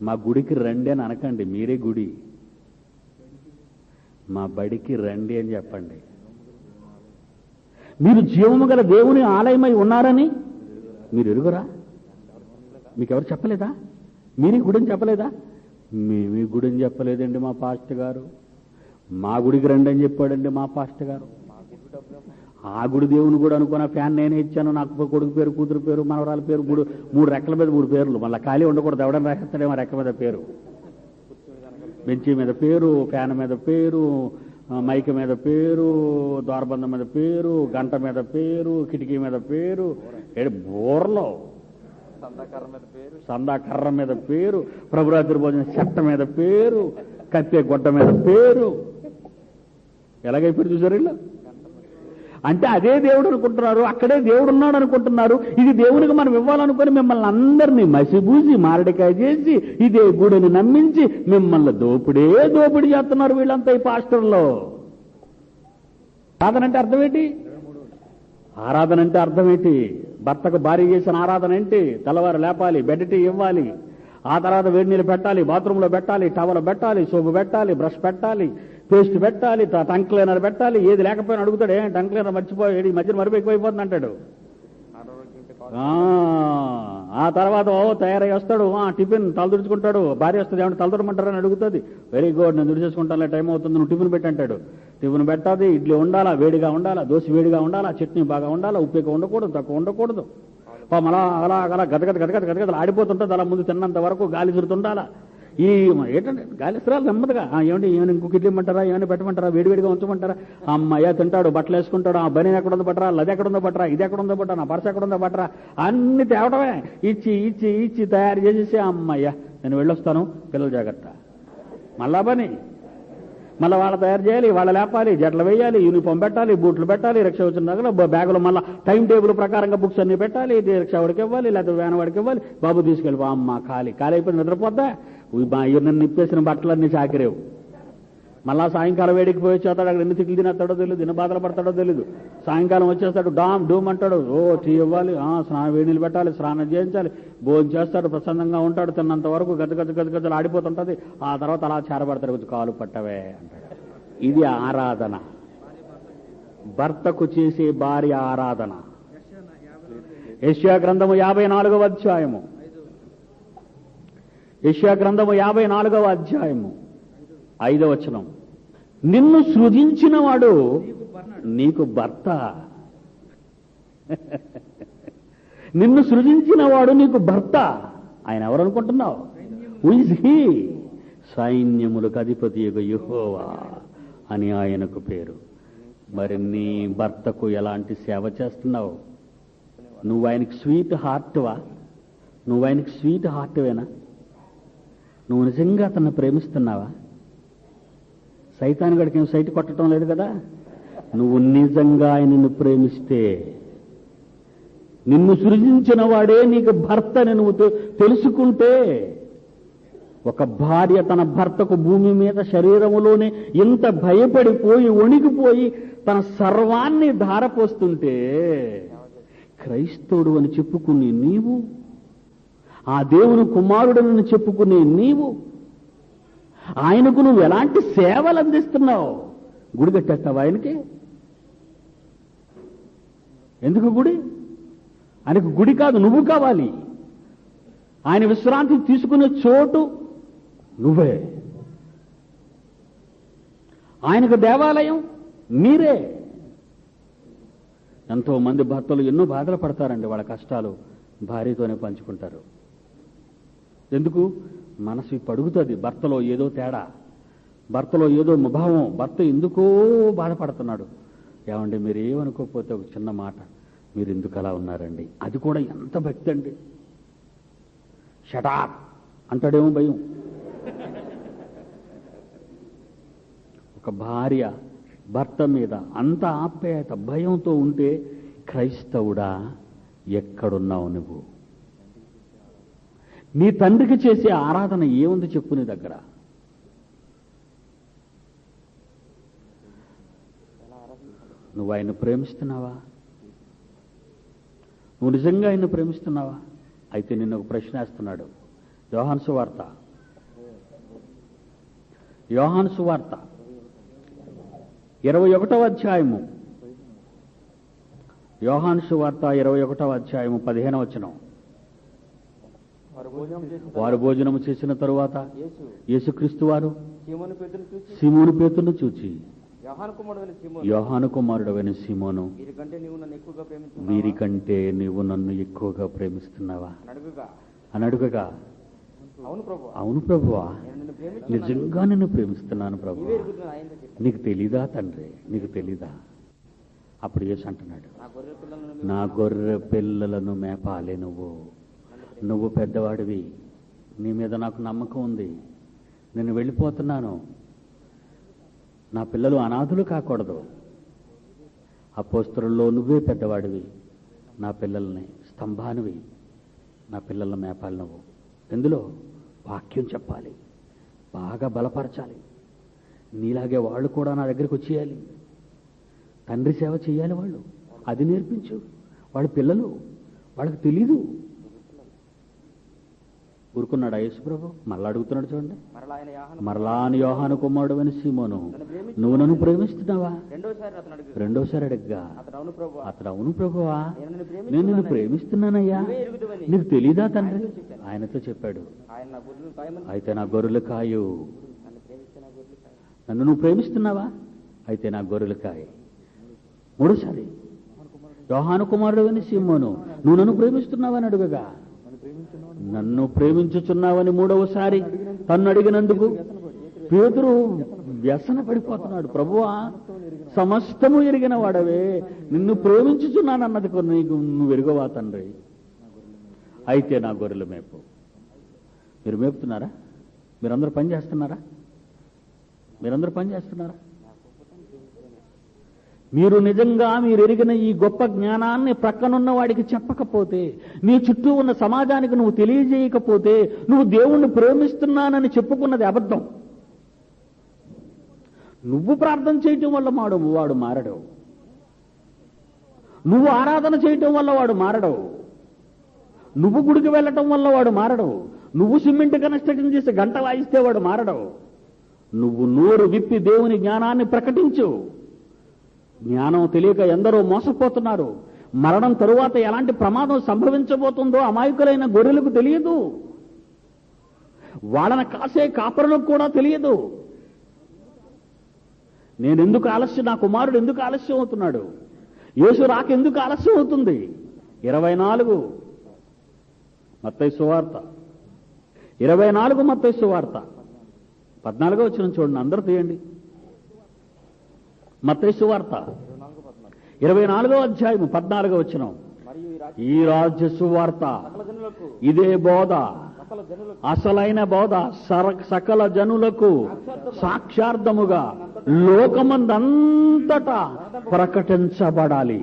మా గుడికి రండి అని అనకండి, మీరే గుడి. మా బడికి రండి అని చెప్పండి. మీరు జీవము గల దేవుని ఆలయమై ఉన్నారని మీరు ఎరుగురా? మీకెవరు చెప్పలేదా? మీరే గుడిని చెప్పలేదా? మేమీ గుడిని చెప్పలేదండి మా పాస్టర్ గారు. మా గుడికి రండి అని చెప్పాడండి మా పాస్టర్ గారు. ఆ గుడి దేవుని కూడా అనుకున్న ఫ్యాన్ నేనే ఇచ్చాను. నాకు కొడుకు పేరు, కూతురు పేరు, మనవరాల పేరు, 3 రెక్కల మీద 3 పేర్లు. మళ్ళీ ఖాళీ ఉండకూడదు, ఎవడని రాసేస్తాడేమో రెక్క మీద పేరు, బెంచీ మీద పేరు, ఫ్యాన్ మీద పేరు, మైక్ మీద పేరు, ద్వారబంధం మీద పేరు, గంట మీద పేరు, కిటికీ మీద పేరు, బోర్లో సందాకర్ర మీద పేరు, ప్రభురాత్రి భోజన చెట్ట మీద పేరు, కత్తే గొడ్డ మీద పేరు. ఎలాగైపోయి చూసారు ఇలా? అంటే అదే దేవుడు అనుకుంటున్నారు, అక్కడే దేవుడు ఉన్నాడు అనుకుంటున్నారు. ఇది దేవునికి మనం ఇవ్వాలనుకుని మిమ్మల్ని అందరినీ మసిబూసి మారడికాయ చేసి ఇదే గుడిని నమ్మించి మిమ్మల్ని దోపిడీ చేస్తున్నారు వీళ్ళంతా ఈ పాస్టర్లో. ఆరాధన అంటే అర్థం ఏంటి? ఆరాధన అంటే అర్థం ఏంటి? భర్తకు భార్య చేసిన ఆరాధన ఏంటి? తెల్లవారు లేపాలి, బెడ్ టీ ఇవ్వాలి, ఆ తర్వాత వేడి నీళ్ళు పెట్టాలి, బాత్రూంలో పెట్టాలి, టవల్ పెట్టాలి, సోపు పెట్టాలి, బ్రష్ పెట్టాలి, పేస్ట్ పెట్టాలి, టంగ్ క్లీనర్ పెట్టాలి. ఏది లేకపోయినా అడుగుతాడు, టంగ్ క్లీనర్ మర్చిపోయాడు, ఈ మధ్యన మరిపి ఎక్కువైపోతుంది అంటాడు. ఆ తర్వాత తయారై వస్తాడు, టిఫిన్ తలదుడుచుకుంటాడు. భార్య వస్తుంది, ఏమంటే తలదొడమంటారని అడుగుతుంది. వెరీ గుడ్, నేను దుడిచేసుకుంటానులే, టైం అవుతుంది, నువ్వు టిఫిన్ పెట్టంటాడు. టిఫిన్ పెట్టాలి, ఇడ్లీ ఉండాలా, వేడిగా ఉండాలా, దోశ వేడిగా ఉండాలా, చట్నీ బాగా ఉండాలా, ఉప్పు ఎక్కువ ఉండకూడదు, తక్కువ ఉండకూడదు. అలా గదగద ఆడిపోతుంటుంది. అలా ముందు తిన్నంత వరకు గాలి తిరుగుతుండాలా. ఈ ఏంటంటే గాలి ఇస్త్రాలు నెమ్మదిగా, ఏమంటే ఏమైనా ఇంకొక ఇడ్లీ ఇమ్మంటారా, ఏమైనా పెట్టమంటారా, వేడివేడిగా ఉంచమంటారా. అమ్మయ్య తింటాడు, బట్టలు వేసుకుంటాడు, ఆ బనీ ఎక్కడుందో పట్టరా, అది ఎక్కడుందో పట్టరా, ఇది ఎక్కడుందో పట్టరా, నా పర్స్ ఎక్కడుందో పట్టరా, అన్ని తేవటమే. ఇచ్చి తయారు చేసేసి అమ్మయ్య నేను వెళ్ళొస్తాను, పిల్లలు జాగ్రత్త. మళ్ళా పని, మళ్ళీ వాళ్ళ తయారు చేయాలి, వాళ్ళ లేపాలి, జట్లు వేయాలి, యూనిఫామ్ పెట్టాలి, బూట్లు పెట్టాలి, రిక్షా వచ్చిన బ్యాగులు మళ్ళీ టైం టేబుల్ ప్రకారంగా బుక్స్ అన్ని పెట్టాలి, రిక్షా వాడికి ఇవ్వాలి, లేకపోతే వ్యాన్ వాడికి ఇవ్వాలి, బాబు తీసుకెళ్ళి అమ్మ ఖాళీ అయిపోయి నిద్రపోద్దా. నన్ను నిప్పేసిన బట్టలన్నీ చాకిరేవు. మళ్ళా సాయంకాలం వేడికి పోయి వచ్చేస్తాడు, అక్కడ ఎన్ని తిట్లు తినేస్తాడో తెలియదు, ఎన్ని బాధలు పడతాడో తెలియదు. సాయంకాలం వచ్చేస్తాడు, డూమ్ అంటాడు, టీ ఇవ్వాలి, వేడి నీళ్ళు పెట్టాలి, స్నానం చేయించాలి, భోజనం చేస్తాడు, ప్రసన్నంగా ఉంటాడు, తిన్నంత వరకు గజగజలు ఆడిపోతుంటది. ఆ తర్వాత అలా చేరబడతాడు, కొంచెం కాలు పట్టవే అంటాడు. ఇది ఆరాధన, భర్తకు చేసే భార్య ఆరాధన. యెషయా గ్రంథము 54వ అధ్యాయము, యెషయా గ్రంథము 54వ అధ్యాయము 5వ వచనం. నిన్ను సృజించిన వాడు నీకు భర్త. నిన్ను సృజించిన వాడు నీకు భర్త. ఆయన ఎవరు అనుకుంటున్నావు? Who is he? సైన్యములకు అధిపతి యెహోవా అని ఆయనకు పేరు. మరి నీ భర్తకు ఎలాంటి సేవ చేస్తున్నావు? నువ్వు ఆయనకి స్వీట్ హార్ట్వా? నువ్వు ఆయనకి స్వీట్ హార్ట్వేనా? నువ్వు నిజంగా అతన్ని ప్రేమిస్తున్నావా? సైతాన్ గడికి సైట్ కొట్టడం లేదు కదా. నువ్వు నిజంగా ఆయనను ప్రేమిస్తే, నిన్ను సృజించిన వాడే నీకు భర్తని నువ్వు తెలుసుకుంటే, ఒక భార్య తన భర్తకు భూమి మీద శరీరములోనే ఇంత భయపడిపోయి వణికిపోయి తన సర్వాన్ని ధారపోస్తుంటే, క్రైస్తవుడు అని చెప్పుకునే నీవు, ఆ దేవుని కుమారుడని చెప్పుకునే నీవు, ఆయనకు నువ్వు ఎలాంటి సేవలు అందిస్తున్నావు? గుడి కట్టేస్తావా ఆయనకి? ఎందుకు గుడి? ఆయనకు గుడి కాదు, నువ్వు కావాలి. ఆయన విశ్రాంతి తీసుకునే చోటు నువ్వే. ఆయనకు దేవాలయం మీరే. ఎంతో మంది భర్తలు ఎన్నో బాధలు పడతారండి, వాళ్ళ కష్టాలు భార్యతోనే పంచుకుంటారు. ఎందుకు? మనసు పడుగుతుంది, భర్తలో ఏదో తేడా, భర్తలో ఏదో ముభావం, భర్త ఎందుకో బాధపడుతున్నాడు. ఏమండి మీరు ఏమనుకోకపోతే ఒక చిన్న మాట, మీరు ఎందుకు అలా ఉన్నారండి? అది కూడా ఎంత భక్తి అండి! షటాప్ అంటాడేమో భయం. ఒక భార్య భర్త మీద అంత ఆప్యాయత భయంతో ఉంటే, క్రైస్తవుడా ఎక్కడున్నావు నువ్వు? నీ తండ్రికి చేసే ఆరాధన ఏముంది చెప్పు నీ దగ్గర? నువ్వు ఆయన్ని ప్రేమిస్తున్నావా? నువ్వు నిజంగా ఆయన్ని ప్రేమిస్తున్నావా? అయితే నిన్ను ఒక ప్రశ్న వేస్తున్నాడు. యోహాను సువార్త 21వ అధ్యాయము, యోహాను సువార్త 21వ అధ్యాయము 15వ వచనం. వారు భోజనము చేసిన తరువాత యేసుక్రీస్తు వారు సీమోను పేతురును చూచి, యోహాను కుమారుడవైన సీమోను, వీరికంటే నీవు నన్ను ఎక్కువగా ప్రేమిస్తున్నావా అని అడుగగా, అవును ప్రభువా, నిజంగా నిన్ను ప్రేమిస్తున్నాను ప్రభువా, నీకు తెలీదా తండ్రి, నీకు తెలీదా? అప్పుడు యేసు అంటున్నాడు, నా గొర్రె పిల్లలను మేపాలే నువ్వు పెద్దవాడివి, నీ మీద నాకు నమ్మకం ఉంది, నేను వెళ్ళిపోతున్నాను, నా పిల్లలు అనాథులు కాకూడదు. అపోస్తలుల్లో నువ్వే పెద్దవాడివి, నా పిల్లల్ని స్తంభానివి, నా పిల్లలను మేపాలి నువ్వు. ఎందులో? వాక్యం చెప్పాలి, బాగా బలపరచాలి, నీలాగే వాళ్ళు కూడా నా దగ్గరికి వచ్చేయాలి, తండ్రి సేవ చేయాలి వాళ్ళు, అది నేర్పించు. వాళ్ళ పిల్లలు, వాళ్ళకి తెలీదు. ఊరుకున్నాడు యేసుప్రభు? మరలా అడుగుతున్నాడు చూడండి. మరలా యోహాను కుమారుడవైన సీమోను, నువ్వు నన్ను ప్రేమిస్తున్నావా? రెండోసారి అడగ్గా అతడు, అవును ప్రభువా, నేను నిన్ను ప్రేమిస్తున్నానయ్యా, నీకు తెలీదా తండ్రి? ఆయనతో చెప్పాడు, అయితే నా గొర్రెలు కాయు. నన్ను నువ్వు ప్రేమిస్తున్నావా? అయితే నా గొర్రెలు కాయ. మూడోసారి, యోహాను కుమారుడవైన సీమోను, నువ్వు నన్ను ప్రేమిస్తున్నావని అడుగగా, నన్ను ప్రేమించుచున్నావని మూడవసారి తన్ను అడిగినందుకు పేతురు వ్యసన పడిపోతున్నాడు. ప్రభువా, సమస్తము ఎరిగిన వాడవే, నిన్ను ప్రేమించుచున్నానన్నది నీకు నువ్వు ఎరుగవా తండ్రి? అయితే నా గొర్రెలు మేపు. మీరు మేపుతున్నారా? మీరందరూ పని చేస్తున్నారా? మీరు నిజంగా మీరు ఎరిగిన ఈ గొప్ప జ్ఞానాన్ని ప్రక్కనున్న వాడికి చెప్పకపోతే, నీ చుట్టూ ఉన్న సమాజానికి నువ్వు తెలియజేయకపోతే, నువ్వు దేవుణ్ణి ప్రేమిస్తున్నానని చెప్పుకున్నది అబద్ధం. నువ్వు ప్రార్థన చేయటం వల్ల వాడు మారడు, నువ్వు ఆరాధన చేయటం వల్ల వాడు మారడు, నువ్వు గుడికి వెళ్ళటం వల్ల వాడు మారడు, నువ్వు సిమెంట్ కన్స్ట్రక్షన్ చేసి గంట వాయిస్తే వాడు మారడు. నువ్వు నోరు విప్పి దేవుని జ్ఞానాన్ని ప్రకటించు. జ్ఞానం తెలియక ఎందరో మోసపోతున్నారు. మరణం తరువాత ఎలాంటి ప్రమాదం సంభవించబోతుందో అమాయకులైన గొర్రెలకు తెలియదు, వాళ్ళని కాసే కాపరులకు కూడా తెలియదు. నేనెందుకు ఆలస్యం, నా కుమారుడు ఎందుకు ఆలస్యం అవుతున్నాడు, యేసు రాక ఎందుకు ఆలస్యం అవుతుంది? 24 మత్తయి సువార్త, 24 మత్తయి సువార్త 14వ వచనం చూడండి, అందరూ తీయండి. మత్తయి సువార్త 24వ అధ్యాయం 14వ వచనం. ఈ రాజ్య సువార్త, ఇదే బోధ, అసలైన బోధ సకల జనులకు సాక్షార్థముగా లోకమందంతటా ప్రకటించబడాలి.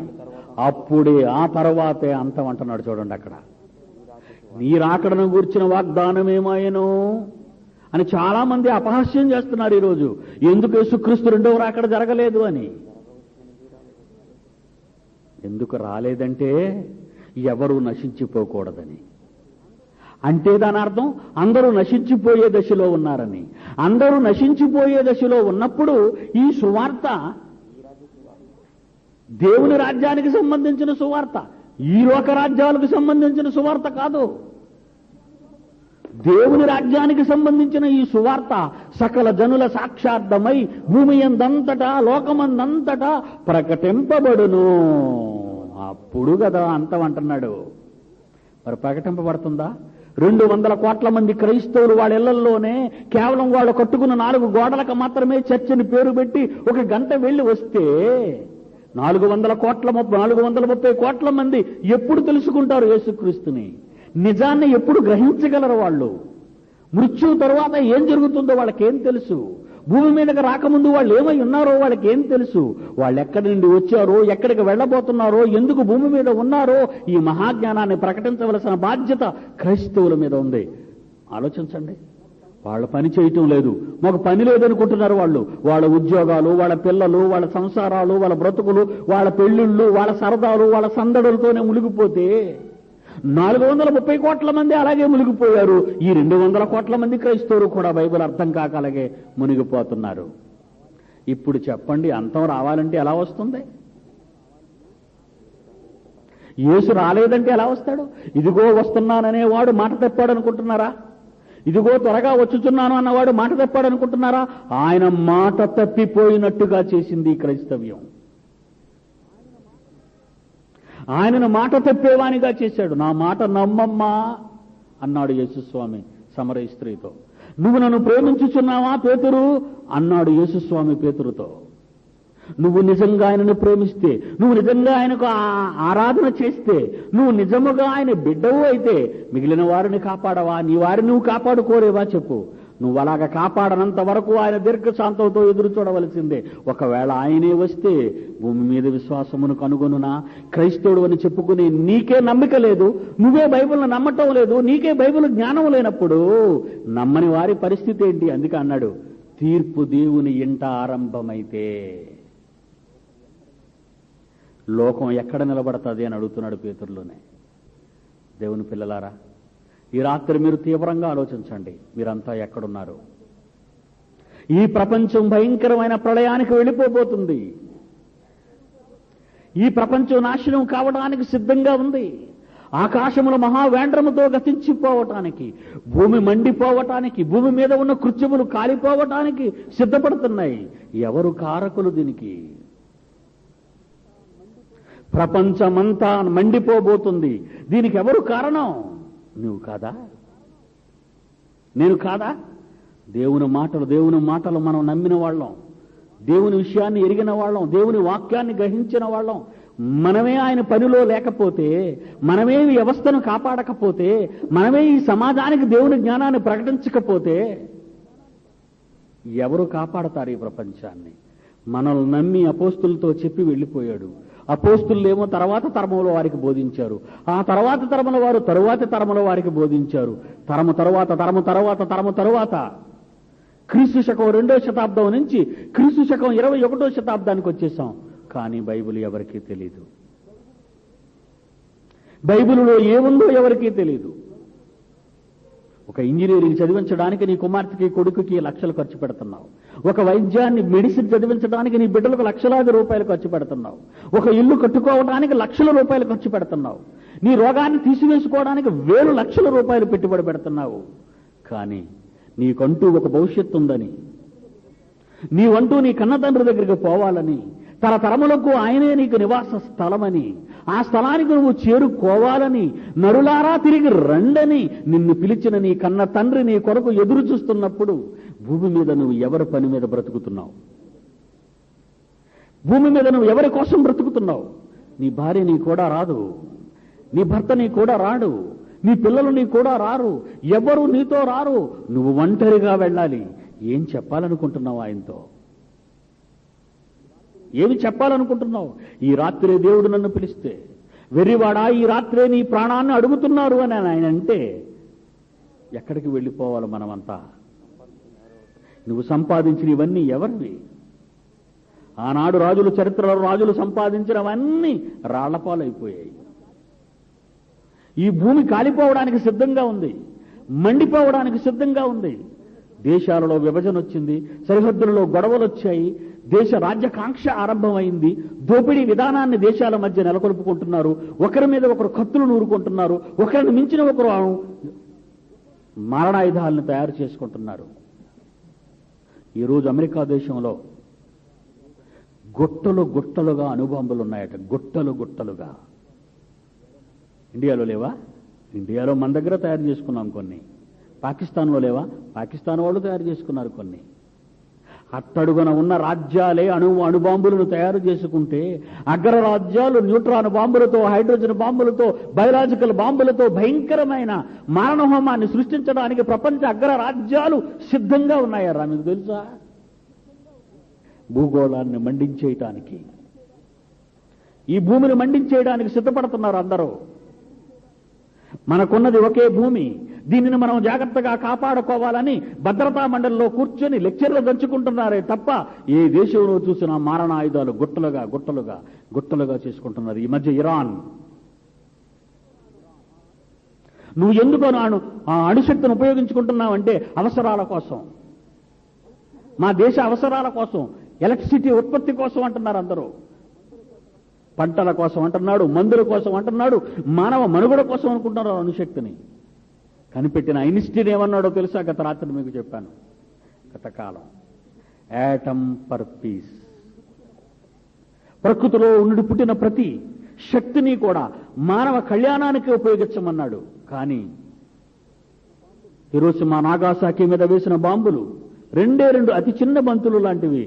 అప్పుడే, ఆ తర్వాతే అంతం అంటున్నాడు చూడండి. అక్కడ నీ రాకడను గూర్చిన వాగ్దానం ఏమాయను అని చాలా మంది అపహాస్యం చేస్తున్నారు ఈరోజు. ఎందుకు యేసుక్రీస్తు రెండవ రాకడ జరగలేదు అని. ఎందుకు రాలేదంటే ఎవరు నశించిపోకూడదని. అంటే దాని అర్థం అందరూ నశించిపోయే దశలో ఉన్నారని. అందరూ నశించిపోయే దశలో ఉన్నప్పుడు ఈ సువార్త దేవుని రాజ్యానికి సంబంధించిన సువార్త, ఈ లోక రాజ్యాలకు సంబంధించిన సువార్త కాదు. దేవుని రాజ్యానికి సంబంధించిన ఈ సువార్త సకల జనుల సాక్షార్థమై భూమి యందంతటా లోకమందంతటా ప్రకటింపబడును. అప్పుడు కదా అంతం అంటున్నాడు. మరి ప్రకటింపబడుతుందా? 200 కోట్ల మంది క్రైస్తవులు వాళ్ళ ఇళ్లల్లోనే కేవలం వాళ్ళు కట్టుకున్న 4 గోడలకు మాత్రమే చర్చని పేరు పెట్టి 1 గంట వెళ్ళి వస్తే 430 కోట్ల మంది ఎప్పుడు తెలుసుకుంటారు యేసుక్రీస్తుని? నిజాన్ని ఎప్పుడు గ్రహించగలరు వాళ్ళు? మృత్యువు తరువాత ఏం జరుగుతుందో వాళ్ళకేం తెలుసు? భూమి మీదకి రాకముందు వాళ్ళు ఏమై ఉన్నారో వాళ్ళకేం తెలుసు? వాళ్ళు ఎక్కడి నుండి వచ్చారో, ఎక్కడికి వెళ్ళబోతున్నారో, ఎందుకు భూమి మీద ఉన్నారో, ఈ మహాజ్ఞానాన్ని ప్రకటించవలసిన బాధ్యత క్రైస్తవుల మీద ఉంది. ఆలోచించండి. వాళ్ళ పని చేయటం లేదు, మాకు పని లేదనుకుంటున్నారు వాళ్ళు. వాళ్ళ ఉద్యోగాలు, వాళ్ళ పిల్లలు, వాళ్ళ సంసారాలు, వాళ్ళ బ్రతుకులు, వాళ్ళ పెళ్లిళ్ళు, వాళ్ళ సరదాలు, వాళ్ళ సందడులతోనే మునిగిపోతే 430 కోట్ల మంది అలాగే మునిగిపోయారు. ఈ 200 కోట్ల మంది క్రైస్తవులు కూడా బైబిల్ అర్థం కాక అలాగే మునిగిపోతున్నారు. ఇప్పుడు చెప్పండి, అంతం రావాలంటే ఎలా వస్తుంది? యేసు రాలేదంటే ఎలా వస్తాడు? ఇదిగో వస్తున్నాననేవాడు మాట తప్పాడు అనుకుంటున్నారా? ఇదిగో త్వరగా వచ్చుచున్నాను అన్నవాడు మాట తప్పాడు అనుకుంటున్నారా? ఆయన మాట తప్పిపోయినట్టుగా చేసింది క్రైస్తవ్యం. ఆయనను మాట తప్పేవానిగా చేశాడు. నా మాట నమ్మమ్మా అన్నాడు యేసుస్వామి సమరయ స్త్రీతో. నువ్వు నన్ను ప్రేమించుచున్నావా పేతురు అన్నాడు యేసుస్వామి పేతురుతో. నువ్వు నిజంగా ఆయనను ప్రేమిస్తే, నువ్వు నిజంగా ఆయనకు ఆరాధన చేస్తే, నువ్వు నిజముగా ఆయన బిడ్డవు అయితే మిగిలిన వారిని కాపాడవా? నీ వారిని నువ్వు కాపాడుకోలేవా చెప్పు. నువ్వు అలాగ కాపాడనంత వరకు ఆయన దీర్ఘశాంతంతో ఎదురు చూడవలసిందే. ఒకవేళ ఆయనే వస్తే భూమి మీద విశ్వాసమును కనుగొనునా? క్రైస్తవుడు అని చెప్పుకుని నీకే నమ్మిక లేదు, నువ్వే బైబిల్ను నమ్మటం లేదు, నీకే బైబిల్ జ్ఞానం లేనప్పుడు నమ్మని వారి పరిస్థితి ఏంటి? అందుకే అన్నాడు, తీర్పు దేవుని ఇంట ఆరంభమైతే లోకం ఎక్కడ నిలబడుతుంది అని అడుగుతున్నాడు పేతురులోనే. దేవుని పిల్లలారా, ఈ రాత్రి మీరు తీవ్రంగా ఆలోచించండి. మీరంతా ఎక్కడున్నారు? ఈ ప్రపంచం భయంకరమైన ప్రళయానికి వెళ్ళిపోబోతుంది. ఈ ప్రపంచం నాశనం కావడానికి సిద్ధంగా ఉంది. ఆకాశముల మహావేండ్రముతో గతించిపోవటానికి, భూమి మండిపోవటానికి, భూమి మీద ఉన్న కృత్యములు కాలిపోవటానికి సిద్ధపడుతున్నాయి. ఎవరు కారకులు దీనికి? ప్రపంచమంతా మండిపోబోతుంది. దీనికి ఎవరు కారణం? నువ్వు కాదా? నేను కాదా? దేవుని మాటలు మనం నమ్మిన వాళ్ళం, దేవుని విషయాన్ని ఎరిగిన వాళ్ళం, దేవుని వాక్యాన్ని గ్రహించిన వాళ్ళం. మనమే ఆయన పనిలో లేకపోతే, మనమే ఈ వ్యవస్థను కాపాడకపోతే, మనమే ఈ సమాజానికి దేవుని జ్ఞానాన్ని ప్రకటించకపోతే ఎవరు కాపాడతారు ఈ ప్రపంచాన్ని? మనల్ని నమ్మి అపోస్తులతో చెప్పి వెళ్ళిపోయాడు. అపోస్తులేమో తర్వాత తరముల వారికి బోధించారు. ఆ తర్వాత తరముల వారు తరువాతి తరముల వారికి బోధించారు. తరము తరువాత క్రీస్తు శకం 2వ శతాబ్దం నుంచి క్రీస్తు శకం 21వ శతాబ్దానికి వచ్చేసాం. కానీ బైబిల్ ఎవరికీ తెలియదు. బైబిలులో ఏముందో ఎవరికీ తెలియదు. ఒక ఇంజనీరింగ్ చదివించడానికి నీ కుమార్తెకి కొడుకుకి లక్షలు ఖర్చు పెడుతున్నావు. ఒక వైద్యాన్ని మెడిసిన్ చదివించడానికి నీ బిడ్డలకు లక్షలాది రూపాయలు ఖర్చు పెడుతున్నావు. ఒక ఇల్లు కట్టుకోవడానికి లక్షల రూపాయలు ఖర్చు పెడుతున్నావు. నీ రోగాన్ని తీసివేసుకోవడానికి వేలు లక్షల రూపాయలు పెట్టుబడి పెడుతున్నావు. కానీ నీకంటూ ఒక భవిష్యత్తు ఉందని, నీవంటూ నీ కన్నతండ్రి దగ్గరికి పోవాలని, తరతరములకు ఆయనే నీకు నివాస స్థలమని, ఆ స్థలానికి నువ్వు చేరుకోవాలని, నరులారా తిరిగి రండని నిన్ను పిలిచిన నీ కన్న తండ్రి నీ కొరకు ఎదురు చూస్తున్నప్పుడు భూమి మీద నువ్వు ఎవరి పని మీద బ్రతుకుతున్నావు? భూమి మీద నువ్వు ఎవరి కోసం బ్రతుకుతున్నావు? నీ భార్య నీ కూడా రాదు, నీ భర్త నీ కూడా రాడు, నీ పిల్లలు నీ కూడా రారు, ఎవరు నీతో రారు. నువ్వు ఒంటరిగా వెళ్ళాలి. ఏం చెప్పాలనుకుంటున్నావు ఆయనతో? ఏమి చెప్పాలనుకుంటున్నావు? ఈ రాత్రే దేవుడు నన్ను పిలిస్తే, వెర్రివాడా ఈ రాత్రే నీ ప్రాణాన్ని అడుగుతున్నారు అని ఆయన అంటే ఎక్కడికి వెళ్ళిపోవాలి మనమంతా? నువ్వు సంపాదించిన ఇవన్నీ ఎవరివి? ఆనాడు రాజుల చరిత్రలో రాజులు సంపాదించినవన్నీ రాళ్లపాలైపోయాయి. ఈ భూమి కాలిపోవడానికి సిద్ధంగా ఉంది, మండిపోవడానికి సిద్ధంగా ఉంది. దేశాలలో విభజన వచ్చింది, సరిహద్దులలో గొడవలు వచ్చాయి, దేశ రాజ్యకాంక్ష ఆరంభమైంది, దోపిడీ విధానాన్ని దేశాల మధ్య నెలకొల్పుకుంటున్నారు, ఒకరి మీద ఒకరు కత్తులు నూరుకుంటున్నారు, ఒకరిని మించిన ఒకరు మారణాయుధాలను తయారు చేసుకుంటున్నారు. ఈరోజు అమెరికా దేశంలో గుట్టలుగా అణుబాంబులు ఉన్నాయట. గుట్టలుగా. ఇండియాలో లేవా? ఇండియాలో మన దగ్గర తయారు చేసుకున్నాం కొన్ని. పాకిస్తాన్లో లేవా? పాకిస్తాన్ వాళ్ళు తయారు చేసుకున్నారు కొన్ని. అట్టడుగున ఉన్న రాజ్యాలే అణుబాంబులను తయారు చేసుకుంటే అగ్రరాజ్యాలు న్యూట్రాన్ బాంబులతో, హైడ్రోజన్ బాంబులతో, బయలాజికల్ బాంబులతో భయంకరమైన మారణహోమాన్ని సృష్టించడానికి ప్రపంచ అగ్రరాజ్యాలు సిద్ధంగా ఉన్నాయారా మీకు తెలుసా? భూగోళాన్ని మండించేయటానికి, ఈ భూమిని మండించేయడానికి సిద్ధపడుతున్నారు అందరూ. మనకున్నది ఒకే భూమి, దీనిని మనం జాగ్రత్తగా కాపాడుకోవాలని భద్రతా మండలిలో కూర్చొని లెక్చర్లు దంచుకుంటున్నారే తప్ప ఏ దేశంలో చూసినా మారణాయుధాలు గుట్టలుగా చేసుకుంటున్నారు. ఈ మధ్య ఇరాన్, నువ్వు ఎందుకు అణుశక్తిని ఉపయోగించుకుంటున్నావంటే అవసరాల కోసం, మా దేశ అవసరాల కోసం, ఎలక్ట్రిసిటీ ఉత్పత్తి కోసం అంటున్నారు అందరూ. పంటల కోసం అంటున్నాడు, మందుల కోసం అంటున్నాడు, మానవ మనుగడ కోసం అనుకుంటున్నారు అణుశక్తిని. కనిపెట్టిన ఐన్స్టీన్ ఏమన్నాడో తెలుసా? గత రాత్రి మీకు చెప్పాను. గతకాలం యాటమ్ ఫర్ పీస్. ప్రకృతిలో ఉండి పుట్టిన ప్రతి శక్తిని కూడా మానవ కళ్యాణానికి ఉపయోగించమన్నాడు. కానీ హిరోషిమా నాగాసాకి మీద వేసిన బాంబులు రెండు అతి చిన్న బంతులు లాంటివి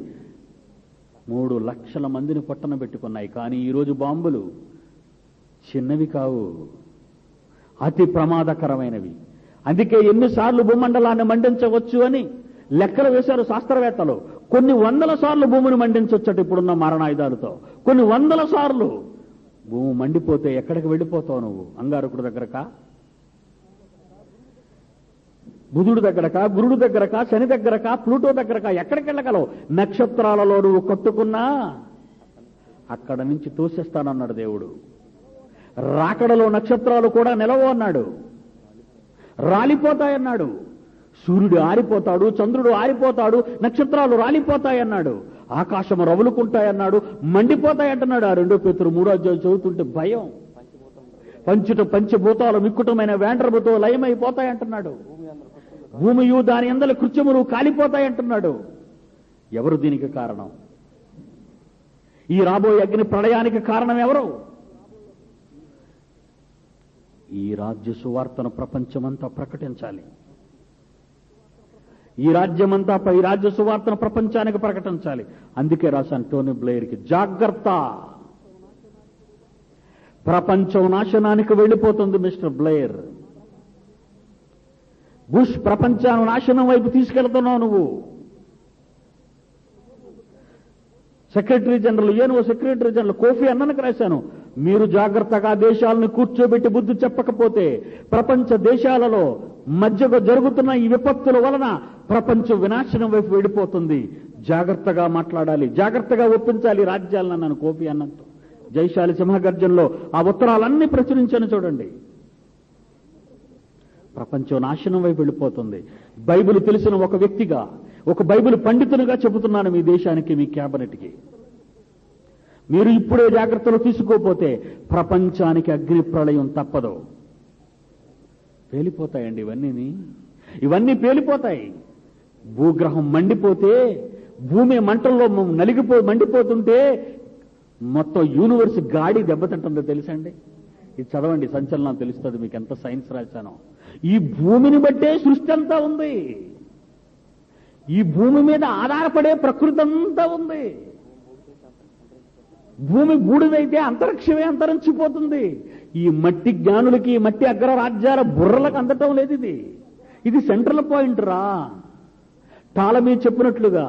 3 లక్షల మందిని పొట్టన పెట్టుకున్నాయి. కానీ ఈరోజు బాంబులు చిన్నవి కావు, అతి ప్రమాదకరమైనవి. అందుకే ఎన్నిసార్లు భూమండలాన్ని మండించవచ్చు అని లెక్కలు వేశారు శాస్త్రవేత్తలు. కొన్ని 100 సార్లు భూమిని మండించవచ్చట ఇప్పుడున్న మారణాయుధాలతో. కొన్ని 100 సార్లు. భూమి మండిపోతే ఎక్కడికి వెళ్ళిపోతావు నువ్వు? అంగారకుడి దగ్గరకా, బుధుడు దగ్గరకా, గురుడు దగ్గరకా, శని దగ్గరకా, ప్లూటో దగ్గరకా, ఎక్కడికి వెళ్ళగలవు? నక్షత్రాలలో నువ్వు కట్టుకున్నా అక్కడ నుంచి తోసేస్తానన్నాడు దేవుడు. రాకడలో నక్షత్రాలు కూడా నిలవు అన్నాడు, రాలిపోతాయన్నాడు. సూర్యుడు ఆరిపోతాడు, చంద్రుడు ఆరిపోతాడు, నక్షత్రాలు రాలిపోతాయన్నాడు. ఆకాశం రవులుకుంటాయన్నాడు, మండిపోతాయంటున్నాడు. ఆ 2 పేతురు 3వ అధ్యాయం చదువుతుంటే భయం. పంచభూతాలు మిక్కుటమైన వేండ్రముతో లయమైపోతాయంటున్నాడు. భూమియు దాని అందరి కృత్యములు కాలిపోతాయంటున్నాడు. ఎవరు దీనికి కారణం? ఈ రాబోయే అగ్ని ప్రళయానికి కారణం ఎవరు? ఈ రాజ్య సువార్తను ప్రపంచమంతా ప్రకటించాలి. ఈ రాజ్య సువార్తను ప్రపంచానికి ప్రకటించాలి. అందుకే రాశాను టోనీ బ్లెయిర్కి, జాగ్రత్త, ప్రపంచం నాశనానికి వెళ్ళిపోతుంది మిస్టర్ బ్లెయిర్. బుష్ ప్రపంచాన్ని నాశనం వైపు తీసుకెళ్తున్నావు నువ్వు. సెక్రటరీ జనరల్ కోఫీ అన్నన్కి రాశాను, మీరు జాగ్రత్తగా దేశాలను కూర్చోబెట్టి బుద్ధి చెప్పకపోతే ప్రపంచ దేశాలలో మధ్యగా జరుగుతున్న ఈ విపత్తుల వలన ప్రపంచం వినాశనం వైపు వెళ్ళిపోతుంది. జాగ్రత్తగా మాట్లాడాలి, జాగ్రత్తగా ఒప్పించాలి రాజ్యాలను అన్నాను కోఫీ అన్నంతో. జైశాలి సింహగర్జనలో ఆ ఉత్తరాలన్నీ ప్రచురించాను చూడండి. ప్రపంచం నాశనం వైపు వెళ్ళిపోతుంది. బైబిల్ తెలిసిన ఒక వ్యక్తిగా, ఒక బైబిల్ పండితునిగా చెబుతున్నాను మీ దేశానికి, మీ క్యాబినెట్కి. మీరు ఇప్పుడే జాగ్రత్తలు తీసుకోకపోతే ప్రపంచానికి అగ్ని ప్రళయం తప్పదు. పేలిపోతాయండి ఇవన్నీ పేలిపోతాయి. భూగ్రహం మండిపోతే, భూమి మంటల్లో మండిపోతుంటే మొత్తం యూనివర్స్ గాడి దెబ్బతింటుందో తెలుసండి. ఇది చదవండి, సంచలనం తెలుస్తుంది మీకు, ఎంత సైన్స్ రాశానో. ఈ భూమిని బట్టే సృష్టి అంతా ఉంది. ఈ భూమి మీద ఆధారపడే ప్రకృతి అంతా ఉంది. భూమి బూడిదైతే అంతరిక్షమే అంతరించిపోతుంది. ఈ మట్టి జ్ఞానులకి, మట్టి అగ్రరాజ్యాల బుర్రలకు అందటం లేదు. ఇది సెంట్రల్ పాయింట్ రా. టాలమీ చెప్పినట్లుగా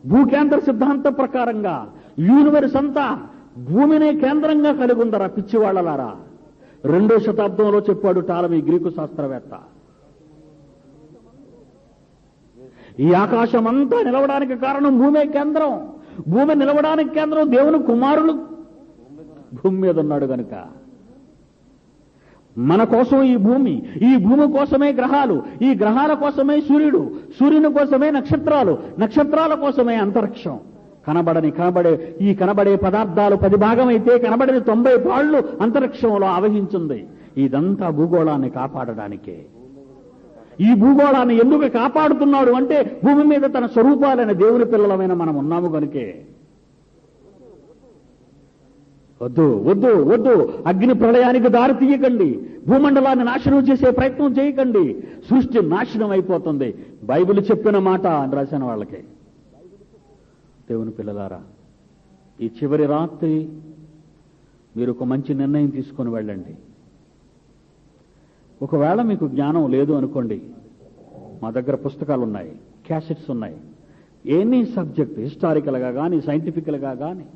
భూకేంద్ర సిద్ధాంత ప్రకారంగా యూనివర్స్ అంతా భూమినే కేంద్రంగా కలిగి ఉందరా పిచ్చివాళ్లలారా. 2వ శతాబ్దంలో చెప్పాడు టాలమీ, గ్రీకు శాస్త్రవేత్త. ఈ ఆకాశం అంతా నిలవడానికి కారణం భూమే కేంద్రం. భూమి నిలవడానికి కేంద్రం దేవుని కుమారులు భూమి మీద ఉన్నాడు గనుక. మన కోసం ఈ భూమి కోసమే గ్రహాలు, ఈ గ్రహాల కోసమే సూర్యుడు, సూర్యుని కోసమే నక్షత్రాలు, నక్షత్రాల కోసమే అంతరిక్షం. కనబడే పదార్థాలు 10 భాగం అయితే కనబడని 90 పాళ్లు అంతరిక్షంలో ఆవహించింది. ఇదంతా భూగోళాన్ని కాపాడడానికే. ఈ భూగోళాన్ని ఎందుకు కాపాడుతున్నాడు అంటే భూమి మీద తన స్వరూపాలైన దేవుని పిల్లలమైన మనం ఉన్నాము కనుకే. వద్దు వద్దు వద్దు, అగ్ని ప్రళయానికి దారి తీయకండి, భూమండలాన్ని నాశనం చేసే ప్రయత్నం చేయకండి, సృష్టి నాశనం అయిపోతుంది, బైబిల్ చెప్పిన మాట అని రాసిన వాళ్ళకి. దేవుని పిల్లలారా, ఈ చివరి రాత్రి మీరు ఒక మంచి నిర్ణయం తీసుకొని వెళ్ళండి. ఒకవేళ మీకు జ్ఞానం లేదు అనుకోండి, మా దగ్గర పుస్తకాలు ఉన్నాయి, క్యాసెట్స్ ఉన్నాయి, ఎనీ సబ్జెక్ట్, హిస్టారికల్గా కానీ సైంటిఫికల్గా కానీ,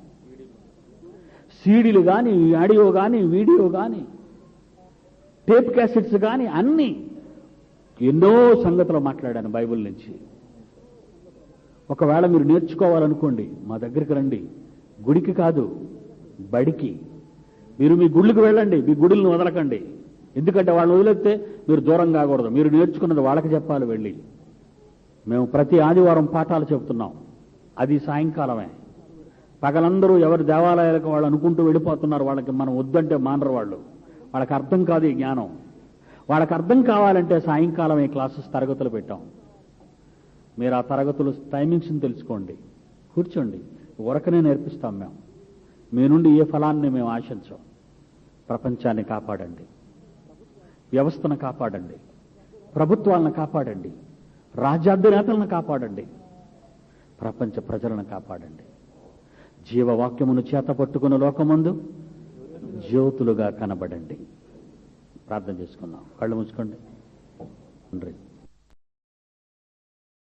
సీడీలు కానీ ఆడియో కానీ వీడియో కానీ టేప్ క్యాసెట్స్ కానీ అన్నీ ఎన్నో సంగతులు మాట్లాడాను బైబిల్ నుంచి. ఒకవేళ మీరు నేర్చుకోవాలనుకోండి, మా దగ్గరికి రండి, గుడికి కాదు బడికి. మీరు మీ గుళ్ళకి వెళ్ళండి, మీ గుడులను వదలకండి. ఎందుకంటే వాళ్ళు వదిలేస్తే మీరు దూరం కాకూడదు, మీరు నేర్చుకున్నది వాళ్ళకి చెప్పాలి వెళ్ళి. మేము ప్రతి ఆదివారం పాఠాలు చెబుతున్నాం, అది సాయంకాలమే. పగలందరూ ఎవరి దేవాలయాలకు వాళ్ళు అనుకుంటూ వెళ్ళిపోతున్నారు, వాళ్ళకి మనం వద్దంటే మానరు వాళ్ళు. వాళ్ళకి అర్థం కాదు ఈ జ్ఞానం. వాళ్ళకి అర్థం కావాలంటే సాయంకాలం ఈ క్లాసెస్ తరగతులు పెట్టాం. మీరు ఆ తరగతులు టైమింగ్స్ని తెలుసుకోండి, కూర్చోండి, ఉరకనే నేర్పిస్తాం మేము. మీ నుండి ఏ ఫలాన్ని మేము ఆశించాం. ప్రపంచాన్ని కాపాడండి, వ్యవస్థను కాపాడండి, ప్రభుత్వాలను కాపాడండి, రాజ్యాధినేతలను కాపాడండి, ప్రపంచ ప్రజలను కాపాడండి. జీవవాక్యమును చేతపట్టుకున్న లోకమందు జ్యోతులుగా కనబడండి. ప్రార్థన చేసుకుందాం. కళ్ళు మూసుకోండి. తండ్రి,